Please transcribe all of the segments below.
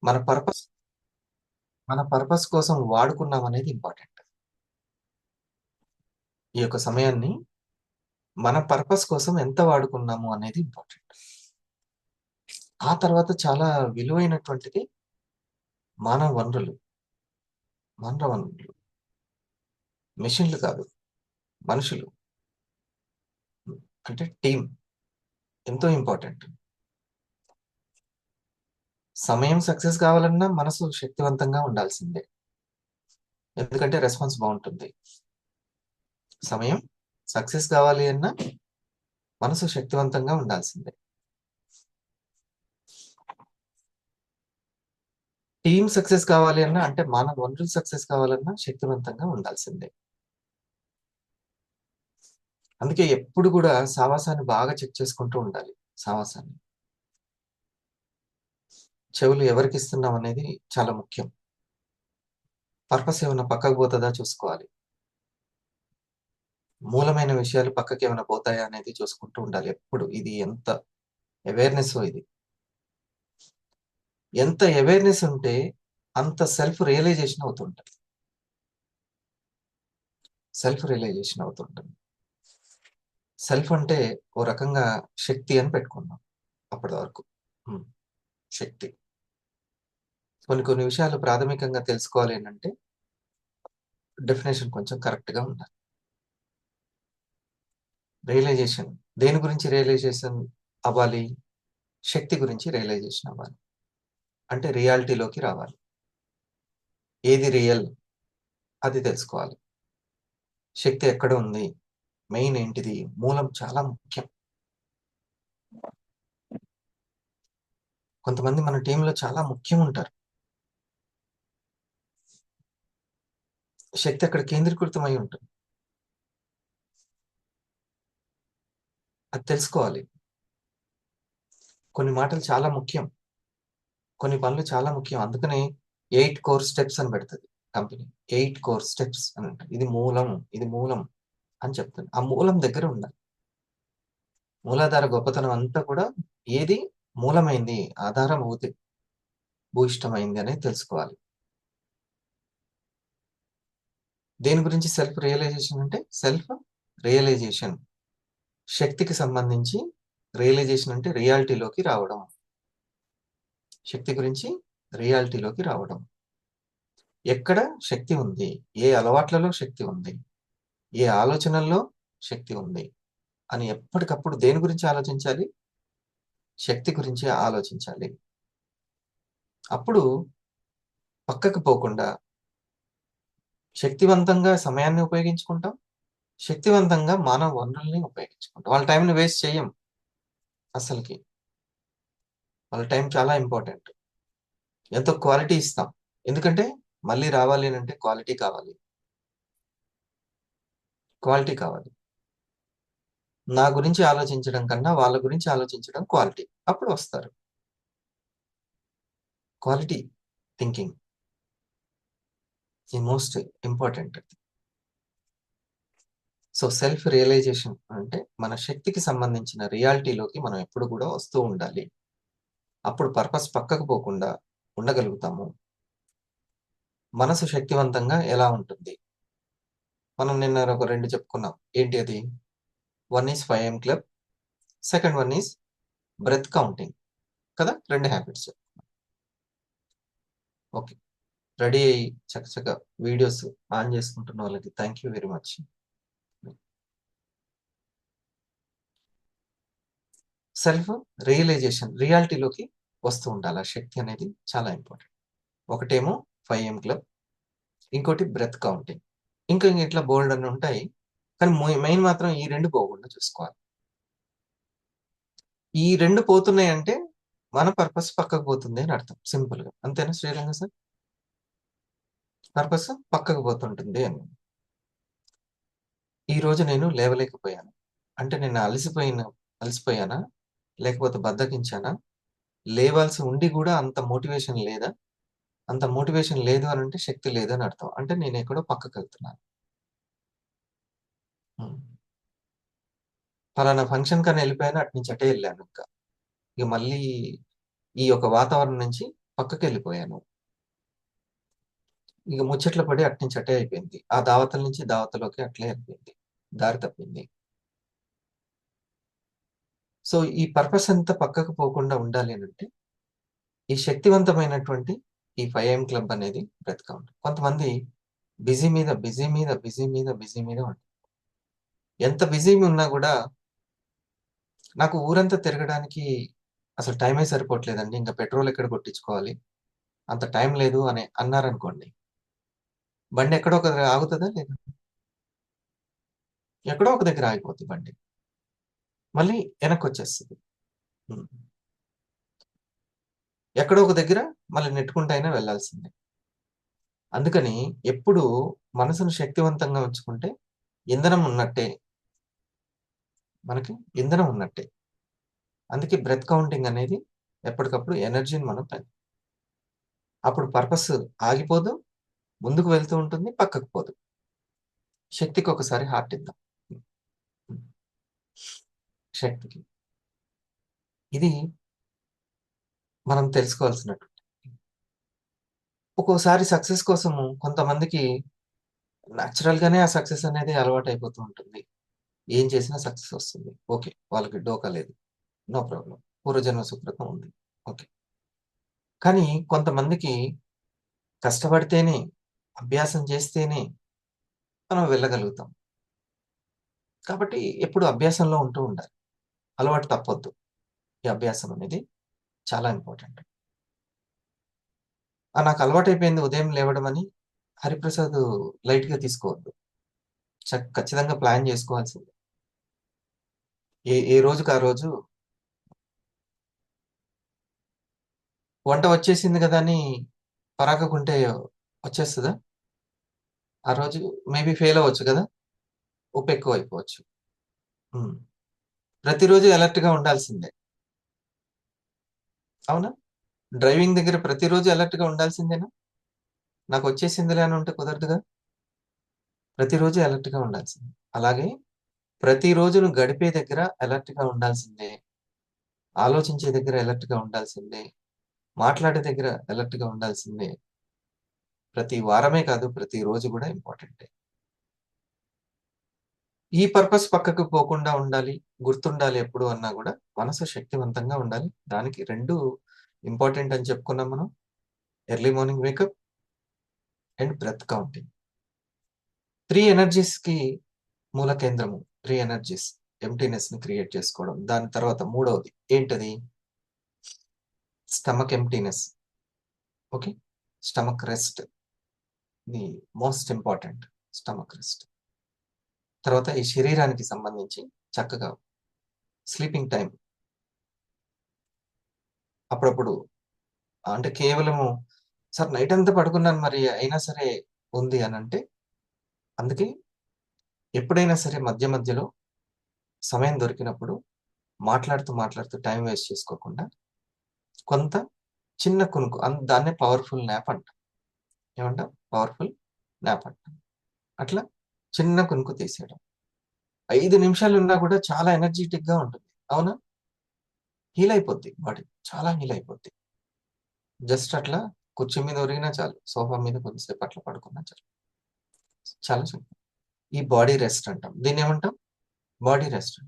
మన పర్పస్ మన పర్పస్ కోసం వాడుకున్నాం అనేది ఇంపార్టెంట్. ఈ యొక్క సమయాన్ని మన పర్పస్ కోసం ఎంత వాడుకున్నాము అనేది ఇంపార్టెంట్. ఆ తర్వాత చాలా విలువైనటువంటిది మానవ వనరులు. మానవ వనరులు. మెషిన్‌లు కాదు. మనుషులు. అంటే టీమ్ ఎంతో ఇంపార్టెంట్. సమయం సక్సెస్ కావాలన్నా మనసు శక్తివంతంగా ఉండాల్సిందే. ఎందుకంటే రెస్పాన్స్ బావుంటుంది. సమయం సక్సెస్ కావాలి అన్నా మనసు శక్తివంతంగా ఉండాల్సిందే. టీమ్ సక్సెస్ కావాలి అన్నా అంటే మానవ వనరులు సక్సెస్ కావాలన్నా శక్తివంతంగా ఉండాల్సిందే. అందుకే ఎప్పుడు కూడా సావాసాన్ని బాగా చెక్ చేసుకుంటూ ఉండాలి. సావాసాన్ని. చెవులు ఎవరికిస్తున్నాం అనేది చాలా ముఖ్యం. పర్పస్ ఏమైనా పక్కకు పోతదా చూసుకోవాలి. మూలమైన విషయాలు పక్కకేమైనా పోతాయా అనేది చూసుకుంటూ ఉండాలి ఎప్పుడు. ఇది ఎంత అవేర్‌నెస్సో ఇది. ఎంత అవేర్‌నెస్ ఉంటే అంత సెల్ఫ్ రియలైజేషన్ అవుతుంటది. సెల్ఫ్ రియలైజేషన్ అవుతుంటుంది. సెల్ఫ్ అంటే ఓ రకంగా శక్తి అని పెట్టుకుందాం అప్పటి వరకు. హ్మ్. శక్తి. కొన్ని కొన్ని విషయాలు ప్రాథమికంగా తెలుసుకోవాలి అనంటే డెఫినిషన్ కొంచెం కరెక్ట్‌గా ఉండాలి. రియలైజేషన్. దేని గురించి రియలైజేషన్ అవ్వాలి? శక్తి గురించి రియలైజేషన్ అవ్వాలి. అంటే రియాలిటీలోకి రావాలి. ఏది రియల్ అది తెలుసుకోవాలి. శక్తి ఎక్కడ ఉంది? మెయిన్ ఏంటిది? మూలం చాలా ముఖ్యం. కొంతమంది మన టీమ్‌లో చాలా ముఖ్యముంటారు. శక్తి అక్కడ కేంద్రీకృతమై ఉంటుంది. అది తెలుసుకోవాలి. కొన్ని మాటలు చాలా ముఖ్యం. కొన్ని పనులు చాలా ముఖ్యం. అందుకనే 8 కోర్ స్టెప్స్ అని పెడతది కంపెనీ. 8 కోర్ స్టెప్స్ అని అంటది. ఇది మూలం, ఇది మూలం అని చెప్తుంది. ఆ మూలం దగ్గర ఉండాలి. మూలాధార గొప్పతనం అంతా కూడా ఏది మూలమైంది, ఆధారం భూయిష్టమైంది అనేది తెలుసుకోవాలి. దేని గురించి సెల్ఫ్ రియలైజేషన్ అంటే సెల్ఫ్ రియలైజేషన్. శక్తికి సంబంధించి రియలైజేషన్ అంటే రియాలిటీలోకి రావడం. శక్తి గురించి రియాలిటీలోకి రావడం. ఎక్కడ శక్తి ఉంది? ఏ అలవాట్లలో శక్తి ఉంది? ఏ ఆలోచనల్లో శక్తి ఉంది? అని ఎప్పటికప్పుడు దేని గురించి ఆలోచించాలి? శక్తి గురించి ఆలోచించాలి. అప్పుడు పక్కకు పోకుండా శక్తివంతంగా సమయాన్ని ఉపయోగించుకుంటాం. శక్తివంతంగా మానవ వనరుల్ని ఉపయోగించుకుంటాం. వాళ్ళ టైంని వేస్ట్ చెయ్యం అస్సలకి. వాళ్ళ టైం చాలా ఇంపార్టెంట్. ఎంతో క్వాలిటీ ఇస్తాం. ఎందుకంటే మళ్ళీ రావాలి అనంటే క్వాలిటీ కావాలి. క్వాలిటీ కావాలి. నా గురించి ఆలోచించడం కన్నా వాళ్ళ గురించి ఆలోచించడం క్వాలిటీ. అప్పుడు వస్తారు. క్వాలిటీ థింకింగ్ ఈ most important. So, self realization అంటే మన శక్తికి సంబంధించిన రియాలిటీలోకి మనం ఎప్పుడు కూడా వస్తూ ఉండాలి. అప్పుడు పర్పస్ పక్కకు పోకుండా ఉండగలుగుతాము. మనసు శక్తివంతంగా ఎలా ఉంటుంది? మనం నిన్న ఒక 2 చెప్పుకున్నాం. ఏంటి అది? One is 5 AM club. Second one is breath counting. కదా! 2 హ్యాబిట్స్. ఓకే. రెడీ అయ్యి చకచక వీడియోస్ ఆన్ చేసుకుంటున్న వాళ్ళకి thank you very much. Self realisation రియాలిటీలోకి వస్తూ ఉండాలి. ఆ శక్తి అనేది చాలా ఇంపార్టెంట్. ఒకటేమో 5 AM క్లబ్. ఇంకోటి బ్రెత్ కౌంటింగ్. ఇంకా ఇట్లా బోలెడన్ని ఉంటాయి. కానీ మెయిన్ మాత్రం ఈ 2 పోకుండా చూసుకోవాలి. ఈ 2 పోతున్నాయంటే మన పర్పస్ పక్కకు పోతుంది అని అర్థం సింపుల్‌గా. అంతేనా శ్రీరంగ సార్? పర్పస్ పక్కకు పోతుంటుంది అని. ఈరోజు నేను లేవలేకపోయాను. అంటే నేను అలసిపోయానా? లేకపోతే బద్ధకించానా? లేవాల్సి ఉండి గూడా అంత మోటివేషన్ లేదా? అంత మోటివేషన్ లేదు అనంటే శక్తి లేదని అర్థం. అంటే నేనెక్కడో పక్కకెళ్తున్నాను. హ్మ్. పలానా ఫంక్షన్‌కని ఎళ్ళిపోయాను. అటు నుంచి అటే ఎళ్ళాను ఇంకా. ఇక మళ్ళీ ఈ యొక్క వాతావరణం నుంచి పక్కకెళ్ళిపోయాను. ఇక ముచ్చట్లు పడి అట్నుంచి అటే అయిపోయింది. ఆ దావతల నుంచి దావతలోకి అట్లే అయిపోయింది. దారి తప్పింది. సో, ఈ పర్పస్ అంతా పక్కకు పోకుండా ఉండాలి అనంటే, ఈ శక్తివంతమైనటువంటి ఈ 5 క్లబ్ అనేది బ్రతకాలి. కొంతమంది బిజీ మీద, బిజీ మీద, బిజీ మీద, బిజీ మీద ఉంటారు. ఎంత బిజీ ఉన్నా గూడా, నాకు ఊరంతా తిరగడానికి అసలు టైమే సరిపోవట్లేదండి. ఇంక పెట్రోల్ ఎక్కడ కొట్టించుకోవాలి? అంత టైం లేదు అని అన్నారనుకోండి. బండి ఎక్కడో ఒక దగ్గర ఆగుతదా? లేదా? ఎక్కడో ఒక దగ్గర ఆగిపోద్ది బండి. మళ్ళీ ఎనక్కొచ్చేస్తది. హ్మ్. ఎక్కడో ఒక దగ్గర మళ్ళీ నెట్టుకుంటూ అయినా వెళ్ళాల్సిందే. అందుకని ఎప్పుడూ మనసును శక్తివంతంగా ఉంచుకుంటే ఇంధనం ఉన్నట్టే. మనకి ఇంధనం ఉన్నట్టే. అందుకే బ్రెత్ కౌంటింగ్ అనేది ఎప్పటికప్పుడు ఎనర్జీని మనం అప్పుడు పర్పస్ ఆగిపోదు. ముందుకు వెళ్తూ ఉంటుంది. పక్కకు పోదు. శక్తికి ఒకసారి హార్ట్ ఇద్దాం. హ్మ్. హ్మ్. శక్తికి. ఇది మనం తెలుసుకోవాల్సినటువంటి. ఒక్కోసారి సక్సెస్ కోసము కొంతమందికి నేచురల్‌గానే ఆ సక్సెస్ అనేది అలవాటయిపోతూ ఉంటుంది. ఏం చేసినా సక్సెస్ వస్తుంది. ఓకే. వాళ్ళకి డోకా లేదు. No problem. పూర్వజన్మ సుకృతం ఉంది. ఓకే. కానీ కొంతమందికి కష్టపడితేనే, అభ్యాసం చేస్తేనే మనం వెళ్ళగలుగుతాం. కాబట్టి ఎప్పుడు అభ్యాసంలో ఉంటూ ఉండాలి. అలవాటు తప్పొద్దు. ఈ అభ్యాసం అనేది చాలా ఇంపార్టెంట్. నాకు అలవాటైపోయింది ఉదయం లేవడమని హరిప్రసాద్ లైట్‌గా తీసుకోవద్దు. ఖచ్చితంగా ప్లాన్ చేసుకోవాల్సిందే. ఏ ఏ రోజుకి ఆ రోజు వంట వచ్చేసింది గదా! అని పరాకకుంటే వచ్చేస్తదా? ఆ రోజు మేబీ ఫెయిల్ అవ్వచ్చు గదా! ఉప్పు ఎక్కువైపోవచ్చు. హ్మ్. ప్రతిరోజు అలర్ట్‌గా ఉండాల్సిందే. అవునా? డ్రైవింగ్ దగ్గర ప్రతిరోజు అలర్ట్‌గా ఉండాల్సిందేనా? నాకొచ్చేసిందిలే అని ఉంటే కుదరదుగా? ప్రతిరోజు అలర్ట్‌గా ఉండాల్సిందే. అలాగే ప్రతి రోజును గడిపే దగ్గర అలర్ట్‌గా ఉండాల్సిందే. ఆలోచించే దగ్గర అలర్ట్‌గా ఉండాల్సిందే. మాట్లాడే దగ్గర అలర్ట్‌గా ఉండాల్సిందే. ప్రతి వారమే కాదు, ప్రతిరోజు గూడా ఇంపార్టెంటే. ఈ పర్పస్ పక్కకు పోకుండా ఉండాలి. గుర్తుండాలి ఎప్పుడు అన్నా గూడా మనసు శక్తివంతంగా ఉండాలి. దానికి 2 ఇంపార్టెంట్ అని చెప్పుకున్నాం మనం. Early morning wake up and breath counting. 3 ఎనర్జీస్‌కి మూల కేంద్రము. 3 ఎనర్జీస్. ఎంప్టీనెస్‌ని క్రియేట్ చేసుకోవడం. దాని తర్వాత మూడవది ఏంటది? Stomach emptiness. Okay. Stomach rest. ఇది మోస్ట్ ఇంపార్టెంట్. Stomach rest. తర్వాత ఈ శరీరానికి సంబంధించి చక్కగా స్లీపింగ్ టైమ్. అప్పుడప్పుడు అంటే కేవలము సార్ నైటంతా పడుకున్నాను మరి అయినా సరే ఉంది అనంటే, అందుకే ఎప్పుడైనా సరే మధ్య మధ్యలో సమయం దొరికినప్పుడు మాట్లాడుతూ టైమ్ వేస్ట్ చేసుకోకుండా కొంత చిన్న కునుకు దాన్నే పవర్‌ఫుల్ న్యాప్ అంటాం. ఏమంటాం? పవర్‌ఫుల్ న్యాప్ అంటాం. అట్లా చిన్న కునుకు తీసేయడం. 5 నిమిషాలున్నా కూడా చాలా ఎనర్జిటిక్‌గా ఉంటుంది. అవునా? హీల్ అయిపోద్ది బాడీ. చాలా హీల్ అయిపోద్ది. జస్ట్ అట్లా కుర్చీ మీద ఒరిగినా చాలు. సోఫా మీద కొద్దిసేపు అట్లా పడుకున్నా చాలు. చాలా సింపుల్. ఈ బాడీ రెస్ట్ అంటాం. దీన్నేమంటాం? Body rest.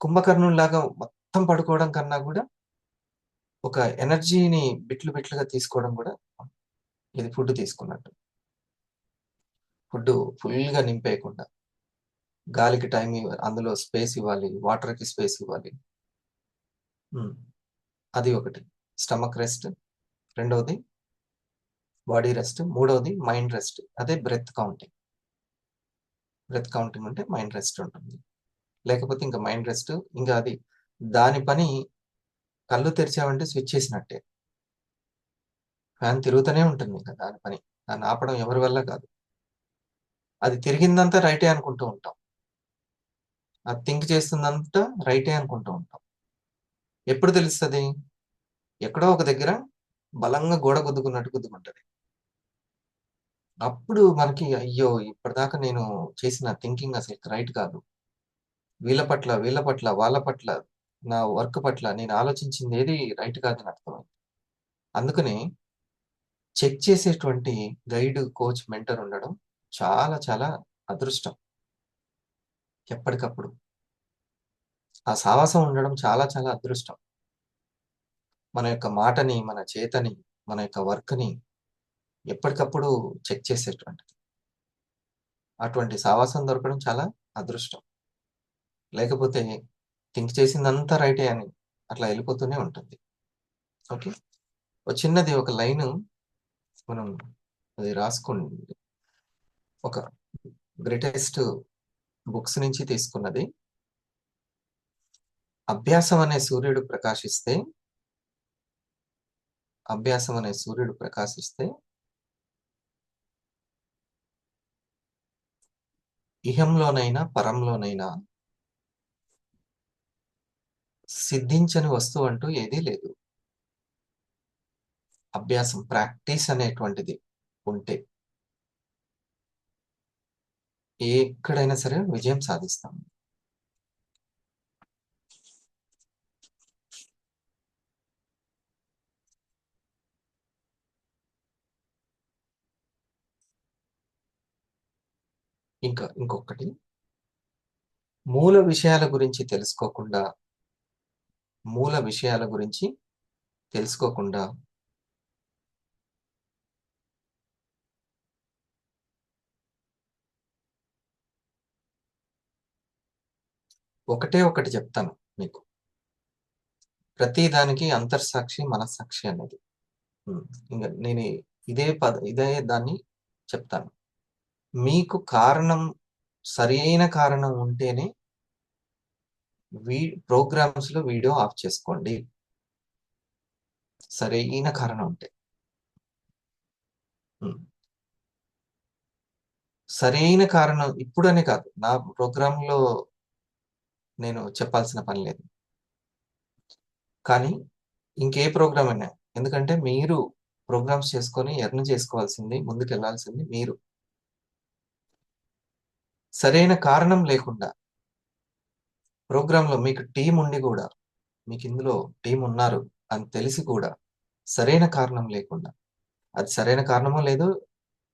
కుంభకర్ణుడిలాగా మొత్తం పడుకోవడం కన్నా గూడా, ఒక ఎనర్జీని బిట్లు బిట్లుగా తీసుకోవడం గూడా ఇది ఫుడ్ తీసుకున్నట్టు. ఫుడ్డు ఫుల్‌గా నింపేయకుండా, గాలికి టైమ్ అందులో స్పేస్ ఇవ్వాలి. వాటర్‌కి స్పేస్ ఇవ్వాలి. హ్మ్. అది ఒకటి. Stomach rest. రెండోది బాడీ రెస్ట్. మూడోది మైండ్ రెస్ట్. అదే బ్రెత్ కౌంటింగ్. బ్రెత్ కౌంటింగ్ అంటే మైండ్ రెస్ట్ ఉంటుంది. లేకపోతే ఇంక మైండ్ రెస్ట్ ఇంక అది దాని పని కళ్ళు తెరిచామంటే స్విచ్ ఏసినట్టే. ఫ్యాన్ తిరుగుతూనే ఉంటుంది ఇంక దాని పని. దాన్ని ఆపడం ఎవరి వల్ల కాదు. అది తిరిగిందంతా రైటే అనుకుంటూ ఉంటాం. అది థింక్ చేస్తుందంతా రైటే అనుకుంటూ ఉంటాం. ఎప్పుడు తెలుస్తది? ఎక్కడో ఒక దగ్గర బలంగా గోడ గుద్దుకున్నట్టు గుద్దుకుంటది. అప్పుడు మనకి అయ్యో! ఇప్పటిదాకా నేను చేసిన థింకింగ్ అసలు రైట్ కాదు. వీళ్ళ పట్ల, వాళ్ళ పట్ల నా వర్క్ పట్ల నేను ఆలోచించిందేది రైట్ కాదని అర్థమైంది. అందుకనే చెక్ చేసేటువంటి గైడ్, కోచ్, మెంటర్ ఉండడం చాలా చాలా అదృష్టం. ఎప్పటికప్పుడు. ఆ సావాసం ఉండడం చాలా చాలా అదృష్టం. మన యొక్క మాటని, మన చేతని, మన యొక్క వర్క్‌ని ఎప్పటికప్పుడు చెక్ చేసేటువంటిది. అటువంటి సావాసం దొరకడం చాలా అదృష్టం. లేకపోతే థింక్ చేసిందంతా రైటే అని అట్లా ఎళ్ళిపోతూనే ఉంటుంది. ఓకే. చిన్నది ఒక లైను మనం అది రాసుకోండి. ఒక గ్రేటెస్ట్ బుక్స్ నుంచి తీసుకున్నది. అభ్యాసం అనే సూర్యుడు ప్రకాశిస్తే, అభ్యాసం అనే సూర్యుడు ప్రకాశిస్తే ఇహంలోనైనా, పరంలోనైనా సిద్ధించని వస్తువంటూ ఏదీ లేదు. అభ్యాసం, ప్రాక్టీస్ అనేటువంటిది ఉంటే ఎక్కడైనా సరే విజయం సాధిస్తాం. ఇంకా ఇంకొకటి, మూల విషయాల గురించి తెలుసుకోకుండా, మూల విషయాల గురించి తెలుసుకోకుండా ఒకటే ఒకటి చెప్తాను మీకు. ప్రతి దానికి అంతర్సాక్షి, మనస్సాక్షి అనేది. హ్మ్. ఇంగ నేను ఇదే దాన్ని చెప్తాను. మీకు కారణం, సరియైన కారణం ఉంటేనే వీ ప్రోగ్రామ్స్‌లో వీడియో ఆఫ్ చేసుకోండి. సరైన కారణం ఉంటే. హ్మ్. సరైన కారణం ఇప్పుడనే కాదు. నా ప్రోగ్రామ్‌లో నేను చెప్పాల్సిన పని లేదు. కానీ ఇంకే ప్రోగ్రామ్ అయినా. ఎందుకంటే మీరు ప్రోగ్రామ్స్ చేసుకొని ఎర్న్ చేసుకోవాల్సింది, ముందుకెళ్ళాల్సింది మీరు. సరైన కారణం లేకుండా ప్రోగ్రామ్‌లో మీకు టీమ్ ఉండి గూడా, మీకిందులో టీమ్ ఉన్నారు అని తెలిసి కూడా, సరైన కారణం లేకుండా, అది సరైన కారణమో లేదో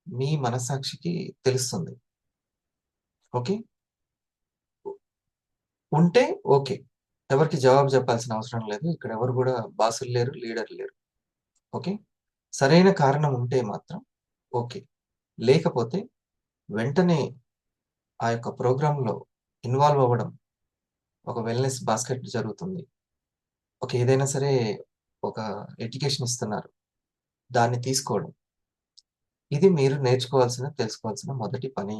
మీ మనస్సాక్షికి తెలుస్తుంది. ఓకే. ఉంటే ఓకే. ఎవరికీ జవాబు చెప్పాల్సిన అవసరం లేదు. ఇక్కడ ఎవరు గూడా బాసులు లేరు, లీడర్లు లేరు. ఓకే. సరైన కారణం ఉంటే మాత్రం ఓకే. లేకపోతే వెంటనే ఆ యొక్క ప్రోగ్రామ్‌లో ఇన్వాల్వ్ అవ్వడం. ఒక వెల్‌నెస్ బాస్కెట్ జరుగుతుంది. ఒక ఏదైనా సరే ఒక ఎడ్యుకేషన్ ఇస్తున్నారు. దాన్ని తీసుకోవడం. ఇది మీరు నేర్చుకోవాల్సిన, తెలుసుకోవాల్సిన మొదటి పని.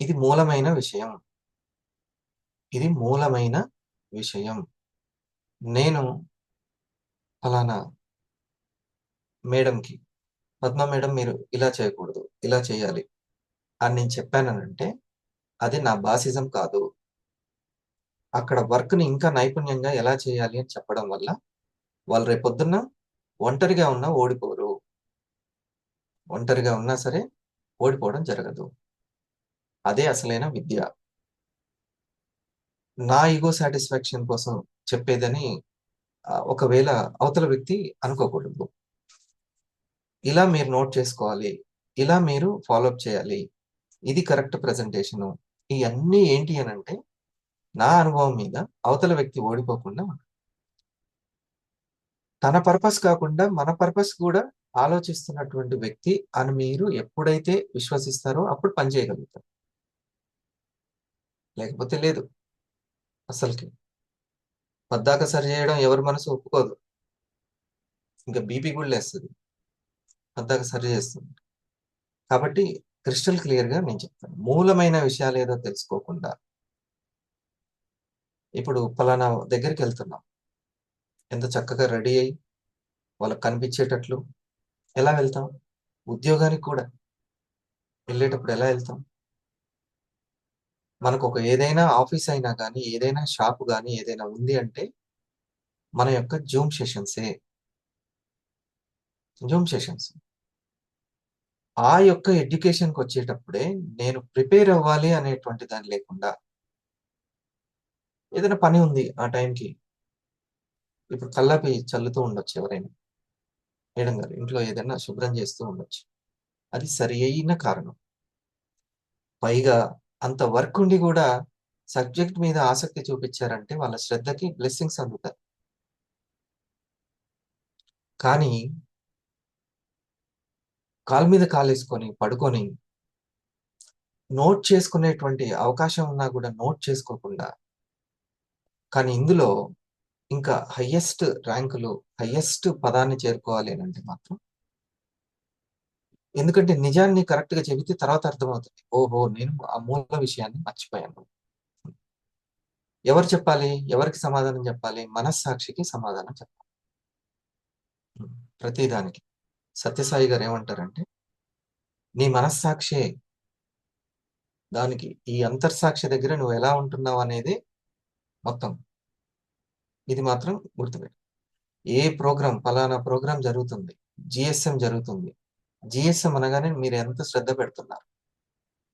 ఇది మూలమైన విషయం. ఇది మూలమైన విషయం. నేను ఫలానా మేడమ్‌కి, "పద్మ మేడమ్ మీరు ఇలా చేయకూడదు. ఇలా చేయాలి" అని నేను చెప్పాననంటే అది నా బాసిజం కాదు. అక్కడ వర్క్‌ని ఇంకా నైపుణ్యంగా ఎలా చేయాలి అని చెప్పడం వల్ల వాళ్ళు రేపొద్దున్న ఒంటరిగా ఉన్నా ఓడిపోరు. ఒంటరిగా ఉన్నా సరే ఓడిపోవడం జరగదు. అదే అసలైన విద్య. నా ఇగో సాటిస్ఫాక్షన్ కోసం చెప్పేదని ఒకవేళ అవతల వ్యక్తి అనుకోకూడదు. ఇలా మీరు నోట్ చేసుకోవాలి. ఇలా మీరు ఫాలో అప్ చేయాలి. ఇది కరెక్ట్ ప్రెజెంటేషను. ఇయన్నీ ఏంటి అనంటే, నా అనుభవం మీద అవతల వ్యక్తి ఓడిపోకుండా తన పర్పస్ కాకుండా మన పర్పస్ కూడా ఆలోచిస్తున్నటువంటి వ్యక్తి అని మీరు ఎప్పుడైతే విశ్వసిస్తారో అప్పుడు పని చేయగలుగుతారు. లేకపోతే లేదు అస్సలకి. పద్దాక సరి చేయడం ఎవరి మనసు ఒప్పుకోదు. ఇంక బీపీ కూడా లేస్తది. పద్దాక సరి చేస్తుంది. కాబట్టి క్రిస్టల్ క్లియర్‌గా నేను చెప్తాను. మూలమైన విషయాలేదో తెలుసుకోకుండా ఇప్పుడు పలానా దగ్గరికెళ్తున్నాం. ఎంత చక్కగా రెడీ అయ్యి వాళ్ళకి కనిపించేటట్లు ఎలా వెళ్తాం? ఉద్యోగానికి కూడా వెళ్ళేటప్పుడు ఎలా ఎళ్తాం? మనకొక ఏదైనా ఆఫీస్ అయినా గానీ, ఏదైనా షాప్ గానీ, ఏదైనా ఉంది అంటే మన యొక్క జూమ్ సెషన్సే. Zoom sessions. ఆ యొక్క ఎడ్యుకేషన్‌కొచ్చేటప్పుడే నేను ప్రిపేర్ అవ్వాలి అనేటువంటి దాని లేకుండా ఏదైనా పని ఉంది ఆ టైంకి. ఇప్పుడు కల్లాపి చల్లుతూ ఉండొచ్చు ఎవరైనా. మేడం గారు ఇంట్లో ఏదైనా శుభ్రం చేస్తూ ఉండొచ్చు. అది సరియైన కారణం. పైగా అంత వర్క్ ఉండి గూడా సబ్జెక్ట్ మీద ఆసక్తి చూపిచ్చారంటే వాళ్ళ శ్రద్ధకి బ్లెస్సింగ్స్ అందుతాయి. కానీ కాలు మీద కాలేసుకొని పడుకొని నోట్ చేసుకునేటువంటి అవకాశం ఉన్నా గూడా నోట్ చేసుకోకుండా, కానీ ఇందులో ఇంకా హైయెస్ట్ ర్యాంకులు, హైయెస్ట్ పదాన్ని చేరుకోవాలి అనంటే మాత్రం ఎందుకంటే నిజాన్ని కరెక్ట్‌గా చెబితే తర్వాత అర్థమవుతది. ఓహో! నేను ఆ మూల విషయాన్ని మర్చిపోయాను. ఎవరు చెప్పాలి? ఎవరికి సమాధానం చెప్పాలి? మనస్సాక్షికి సమాధానం చెప్పాలి. హ్మ్. ప్రతిదానికి. సత్యసాయి గారు ఏమంటారంటే, "నీ మనస్సాక్షే దానికి ఈ అంతర్సాక్షి దగ్గర నువ్వెలా ఉంటున్నావనేదే మొత్తం. ఇది మాత్రం గుర్తుపెట్టు. ఏ ప్రోగ్రామ్ పలానా ప్రోగ్రామ్ జరుగుతుంది. జీఎస్ఎం జరుగుతుంది. జీఎస్ఎం అనగానే మీరెంత శ్రద్ధ పెడుతున్నారు.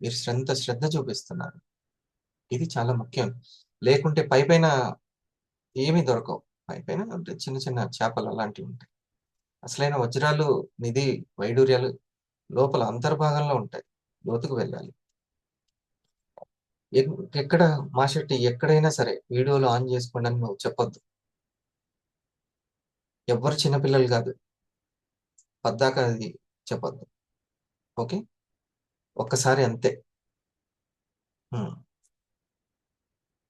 మీరు ఎంత శ్రద్ధ చూపిస్తున్నారు. ఇది చాలా ముఖ్యం. లేకుంటే పైపైన ఏమి దొరకవు. పైపైన అంటే చిన్న చిన్న చేపలు అలాంటివుంటాయి. అసలైన వజ్రాలు, నిధి, వైడూర్యాలు లోపల అంతర్భాగంలో ఉంటాయి. లోతుకు వెళ్ళాలి. ఎక్ ఎక్కడ మాషెట్టి ఎక్కడైనా సరే వీడియోలు ఆన్ జేసుకోండి అని నువ్వు చెప్పొద్దు. ఎవ్వరు చిన్న పిల్లలు గాదు. పద్దాక అది చెప్పొద్దు. ఓకే. ఒక్కసారి అంతే. హ్మ్.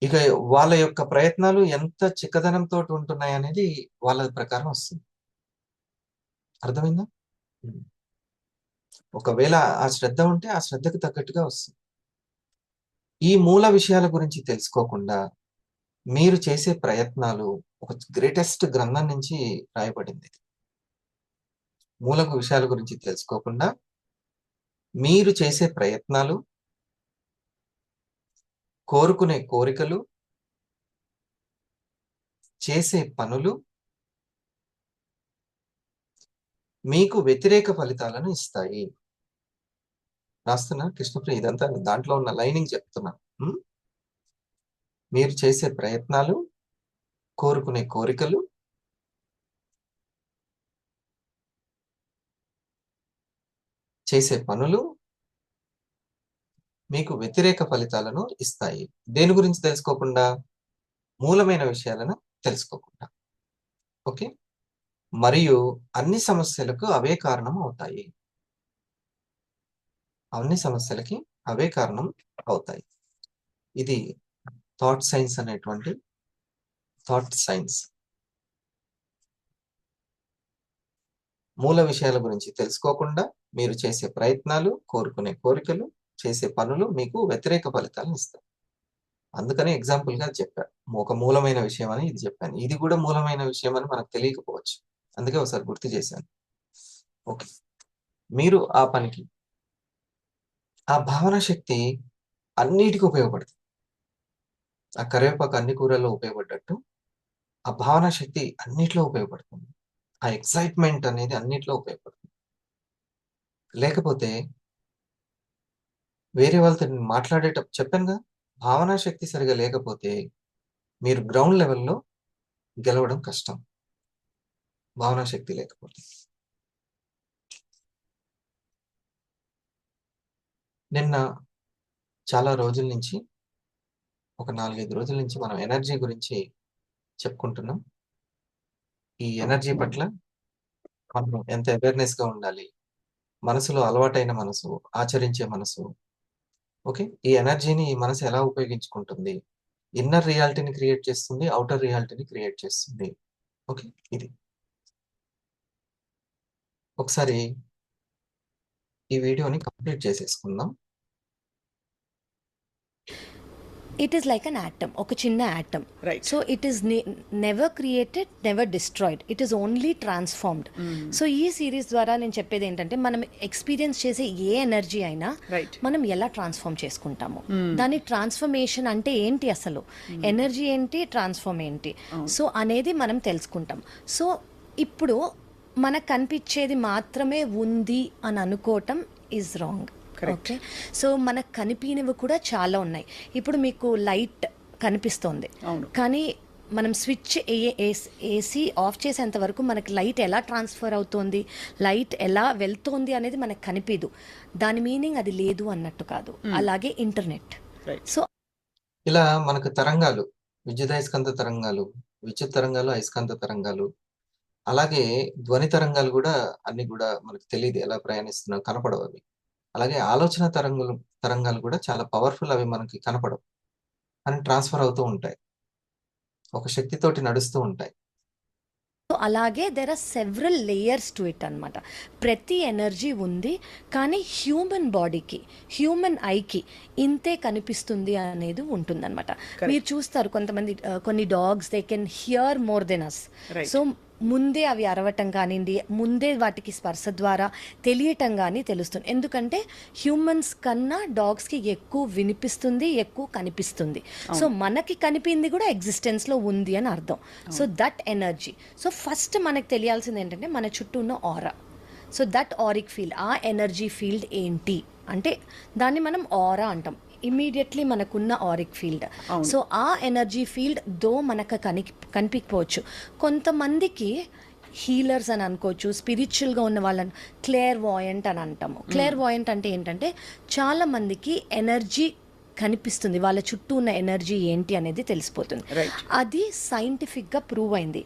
ఇక వాళ్ళ యొక్క ప్రయత్నాలు ఎంత చిక్కదనంతోటి ఉంటున్నాయనేది వాళ్ళ ప్రకారం వస్తుంది. అర్థమైందా? హ్మ్. ఒకవేళ ఆ శ్రద్ధ ఉంటే ఆ శ్రద్ధకు తగ్గట్టుగా వస్తుంది. ఈ మూల విషయాల గురించి తెలుసుకోకుండా మీరు చేసే ప్రయత్నాలు ఒక గ్రేటెస్ట్ గ్రంథం నుంచి రాయబడింది. మూలకు విషయాల గురించి తెలుసుకోకుండా మీరు చేసే ప్రయత్నాలు, కోరుకునే కోరికలు, చేసే పనులు మీకు వ్యతిరేక ఫలితాలను ఇస్తాయి. రాస్తున్నా కృష్ణప్రియ ఇదంతా దాంట్లో ఉన్న లైనింగ్ చెప్తున్నా. హ్మ్. మీరు చేసే ప్రయత్నాలు, కోరుకునే కోరికలు, చేసే పనులు మీకు వ్యతిరేక ఫలితాలను ఇస్తాయి. దేని గురించి తెలుసుకోకుండా? మూలమైన విషయాలను తెలుసుకోకుండా. ఓకే. మరియు అన్ని సమస్యలకు అవే కారణం అవుతాయి. అన్ని సమస్యలకి అవే కారణం అవుతాయి. ఇది థాట్ సైన్స్ అనేటువంటి థాట్ సైన్స్. మూల విషయాల గురించి తెలుసుకోకుండా మీరు చేసే ప్రయత్నాలు, కోరుకునే కోరికలు, చేసే పనులు మీకు వ్యతిరేక ఫలితాలను ఇస్తాయి. అందుకని ఎగ్జాంపుల్‌గా చెప్పా. ఒక మూలమైన విషయం అని ఇది చెప్పాను. ఇది కూడా మూలమైన విషయం అని మనకు తెలియకపోవచ్చు. అందుకే ఒకసారి గుర్తు చేశాను. ఓకే. మీరు ఆ పనికి ఆ భావన శక్తి అన్నిటికి ఉపయోగపడుతుంది. ఆ కరివేపాకు అన్ని కూరల్లో ఉపయోగపడ్డట్టు, ఆ భావన శక్తి అన్నిట్లో ఉపయోగపడుతుంది. ఆ ఎక్సైట్‌మెంట్ అనేది అన్నిట్లో ఉపయోగపడుతుంది. లేకపోతే వేరే వాళ్ళతోని చెప్పానుగా, భావనా శక్తి సరిగ్గా లేకపోతే మీరు గ్రౌండ్ లెవెల్‌లో గెలవడం కష్టం. భావనా శక్తి లేకపోతే. నిన్న చాలా రోజుల నుంచి ఒక 4, 5 రోజుల నుంచి మనం ఎనర్జీ గురించి చెప్పుకుంటున్నాం. ఈ ఎనర్జీ పట్ల మనం ఎంత అవేర్‌నెస్‌గా ఉండాలి. మనసులో అలవాటైన మనసు, ఆచరించే మనసు. ఓకే. ఈ ఎనర్జీని ఈ మనసు ఎలా ఉపయోగించుకుంటుంది? ఇన్నర్ రియాలిటీని క్రియేట్ చేస్తుంది. ఔటర్ రియాలిటీని క్రియేట్ చేస్తుంది. ఓకే. ఇది. ఒకసారి ఈ వీడియోని కంప్లీట్ చేసేసుకుందాం. It is like an atom, ఒక చిన్న atom. Right. So it is never created, never destroyed, it is only transformed. So ఈ సిరీస్ ద్వారా నేను చెప్పేది ఏంటంటే, మనం ఎక్స్పీరియన్స్ చేసే ఏ ఎనర్జీ అయినా Right. మనం ఎలా ట్రాన్స్ఫార్మ్ చేసుకుంటాము, దాని ట్రాన్స్ఫర్మేషన్ అంటే ఏంటి, అసలు ఎనర్జీ ఏంటి, ట్రాన్స్ఫార్మ్ ఏంటి, సో అనేది మనం తెలుసుకుంటాం. సో ఇప్పుడు మనకు కనిపించేది మాత్రమే ఉంది అని అనుకోవటం is wrong. Correct. Okay. So మనకు కనిపినవి కూడా చాలా ఉన్నాయి. ఇప్పుడు మీకు లైట్ కనిపిస్తోంది. అవును. కానీ మనం స్విచ్ ఏసీ ఆఫ్ చేసేంత వరకు మనకి లైట్ ఎలా ట్రాన్స్ఫర్ అవుతోంది, లైట్ ఎలా వెళ్తోంది అనేది మనకు కనిపించదు. దాని మీనింగ్ అది లేదు అన్నట్టు కాదు. అలాగే ఇంటర్నెట్. రైట్. సో ఇలా మనకు తరంగాలు, విద్యుదయస్కాంత తరంగాలు, విద్యుత్ తరంగాలు, అయస్కాంత తరంగాలు, అలాగే ధ్వని తరంగాలు కూడా అన్ని కూడా మనకు తెలియదు ఎలా ప్రయాణిస్తున్నాయో, కనపడవు అవి. అలాగే ఆలోచన తరంగాలు కూడా చాలా పవర్ఫుల్, అవి మనకి కనపడవు అని ట్రాన్స్ఫర్ అవుతూ ఉంటాయి, ఒక శక్తితోటి నడుస్తూ ఉంటాయి. అలాగే there are several layers to it అనమాట. ప్రతి ఎనర్జీ ఉంది, కానీ హ్యూమన్ బాడీకి, హ్యూమన్ ఐకి ఇంతే కనిపిస్తుంది అనేది ఉంటుందన్నమాట. మీరు చూస్తారు కొంతమంది కొన్ని dogs they can hear more than us. Right. So ముందే అవి అరవటం కానివ్వండి, ముందే వాటికి స్పర్శ ద్వారా తెలియటం కానీ తెలుస్తుంది. ఎందుకంటే హ్యూమన్స్ కన్నా డాగ్స్కి ఎక్కువ వినిపిస్తుంది, ఎక్కువ కనిపిస్తుంది. సో మనకి కనిపింది కూడా ఎగ్జిస్టెన్స్లో ఉంది అని అర్థం. So that energy. So first మనకు తెలియాల్సింది ఏంటంటే మన చుట్టూ ఉన్న ఆరా. సో దట్ ఆరిక్ ఫీల్డ్, ఆ ఎనర్జీ ఫీల్డ్ ఏంటి అంటే దాన్ని మనం ఆరా అంటాం. ఇమీడియట్లీ మనకున్న ఆరిక్ ఫీల్డ్. సో ఆ ఎనర్జీ ఫీల్డ్ దో మనకు కనిపించవచ్చు. కొంతమందికి హీలర్స్ అని అనుకోవచ్చు, స్పిరిచువల్గా ఉన్న వాళ్ళని క్లేర్ వాయంట్ అని అంటాము. క్లేర్ వాయంట్ అంటే ఏంటంటే చాలా మందికి ఎనర్జీ కనిపిస్తుంది, వాళ్ళ చుట్టూ ఉన్న ఎనర్జీ ఏంటి అనేది తెలిసిపోతుంది. Right. అది సైంటిఫిక్గా ప్రూవ్ అయింది.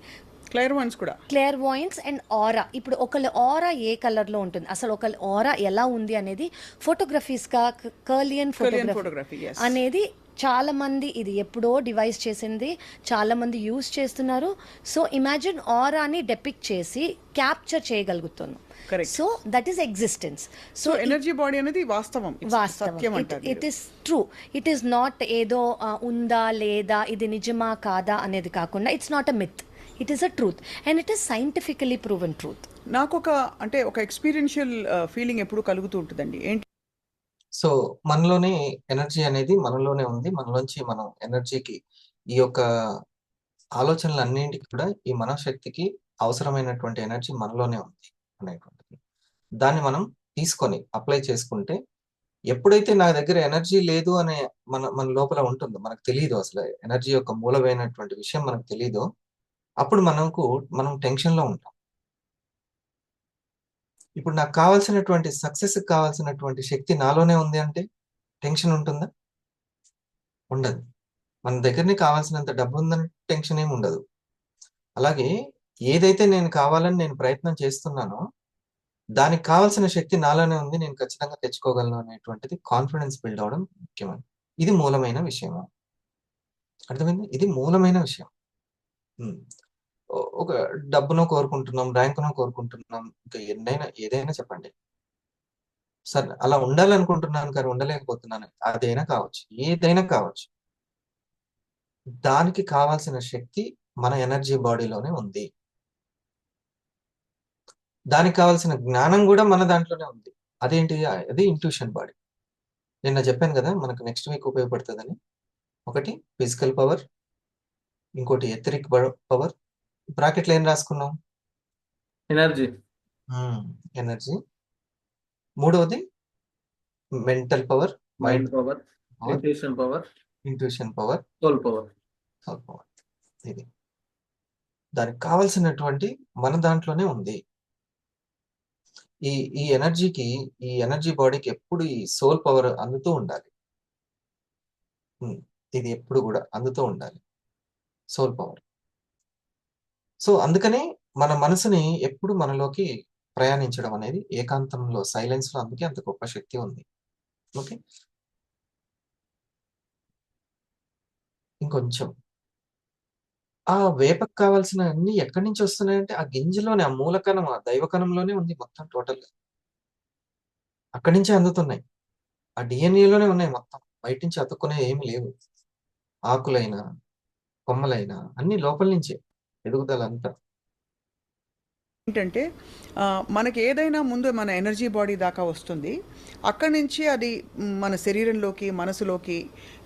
క్లియర్ వన్స్ కూడా. క్లియర్ వాయిన్స్ అండ్ ఆరా. ఇప్పుడు ఒకళ్ళ ఆరా ఏ కలర్లో ఉంటుంది, అసలు ఒకళ్ళ ఆరా ఎలా ఉంది అనేది ఫోటోగ్రఫీస్గా కర్లియన్ photography, ఫోటోగ్రఫీ yes. అనేది చాలా మంది, ఇది ఎప్పుడో డివైస్ చేసింది, చాలా మంది యూజ్ చేస్తున్నారు. సో ఇమాజిన్ ఆరాని డెపిక్ట్ చేసి క్యాప్చర్ చేయగలుగుతున్నాం. Correct. So that is existence. So energy body అనేది వాస్తవం, సత్యం అంటారు. It is true. It is not ఏదో ఉందా లేదా, ఇది నిజమా కాదా అనేది కాకుండా it's not a myth. It is a truth and it is scientifically proven truth. నాకు ఒక ఎక్స్పీరియన్షియల్ ఫీలింగ్ ఎప్పుడు కలుగుతూ ఉంటుందండి. ఏంటి సో మనలోనే ఎనర్జీ అనేది మనలోనే ఉంది. మనలోంచి మనం ఎనర్జీకి, ఈ యొక్క ఆలోచనలన్నింటికి కూడా ఈ మనోశక్తికి అవసరమైనటువంటి ఎనర్జీ మనలోనే ఉంది అనేటువంటిది. దాన్ని మనం తీసుకొని అప్లై చేసుకుంటే, ఎప్పుడైతే నా దగ్గర ఎనర్జీ లేదు అనే మన లోపల ఉంటుందో, మనకు తెలియదు అసలు ఎనర్జీ యొక్క మూలమైనటువంటి విషయం మనకు తెలియదో, అప్పుడు మనం టెన్షన్లో ఉంటాం. ఇప్పుడు నాకు కావాల్సినటువంటి సక్సెస్ కావాల్సినటువంటి శక్తి నాలోనే ఉంది అంటే టెన్షన్ ఉంటుందా? ఉండదు. మన దగ్గరనే కావాల్సినంత డబ్బు ఉందని టెన్షన్ ఏమి ఉండదు. అలాగే ఏదైతే నేను కావాలని నేను ప్రయత్నం చేస్తున్నానో దానికి కావాల్సిన శక్తి నాలోనే ఉంది, నేను ఖచ్చితంగా తెచ్చుకోగలను అనేటువంటిది కాన్ఫిడెన్స్ బిల్డ్ అవడం ముఖ్యమైనది. ఇది మూలమైన విషయము. అర్థమైంది? ఇది మూలమైన విషయం. ఒక డబ్బును కోరుకుంటున్నాం, ర్యాంకును కోరుకుంటున్నాం, ఇంకా ఏదైనా చెప్పండి. సరే అలా ఉండాలనుకుంటున్నాను కానీ ఉండలేకపోతున్నాను. అదైనా కావచ్చు, ఏదైనా కావచ్చు. దానికి కావాల్సిన శక్తి మన ఎనర్జీ బాడీలోనే ఉంది. దానికి కావాల్సిన జ్ఞానం కూడా మన దాంట్లోనే ఉంది. అదేంటి? అది ఇంట్యూషన్ బాడీ. నిన్న చెప్పాను కదా మనకు నెక్స్ట్ వీక్ ఉపయోగపడుతుందని. ఒకటి ఫిజికల్ పవర్, ఇంకోటి ఎథరిక్ పవర్. బ్రాకెట్లో ఏం రాసుకున్నాం? ఎనర్జీ. ఎనర్జీ. మూడవది mental power, mind power, power, intuition power, soul power. ఇది దానికి కావాల్సినటువంటి మన దాంట్లోనే ఉంది. ఈ ఎనర్జీకి, ఈ ఎనర్జీ బాడీకి ఎప్పుడు ఈ సోల్ పవర్ అందుతూ ఉండాలి. ఇది ఎప్పుడు కూడా అందుతూ ఉండాలి, సోల్ పవర్. సో అందుకనే మన మనసుని ఎప్పుడు మనలోకి ప్రయాణించడం అనేది ఏకాంతంలో, సైలెన్స్ లో, అందుకే అంత గొప్ప శక్తి ఉంది. ఓకే, ఇంకొంచెం ఆ వేపకు కావాల్సిన అన్ని ఎక్కడి నుంచి వస్తున్నాయంటే ఆ గింజలోనే, ఆ మూలకణం, ఆ దైవకణంలోనే ఉంది మొత్తం టోటల్ గా. అక్కడి నుంచే అందుతున్నాయి. ఆ డిఎన్ఏలోనే ఉన్నాయి మొత్తం. బయట నుంచి అతుక్కునే ఏమి లేవు. ఆకులైనా కొమ్మలైనా అన్ని లోపల నుంచే ఎదుగుదల అంతా. ఏంటంటే మనకి ఏదైనా ముందు మన ఎనర్జీ బాడీ దాకా వస్తుంది. అక్కడి నుంచి అది మన శరీరంలోకి, మనసులోకి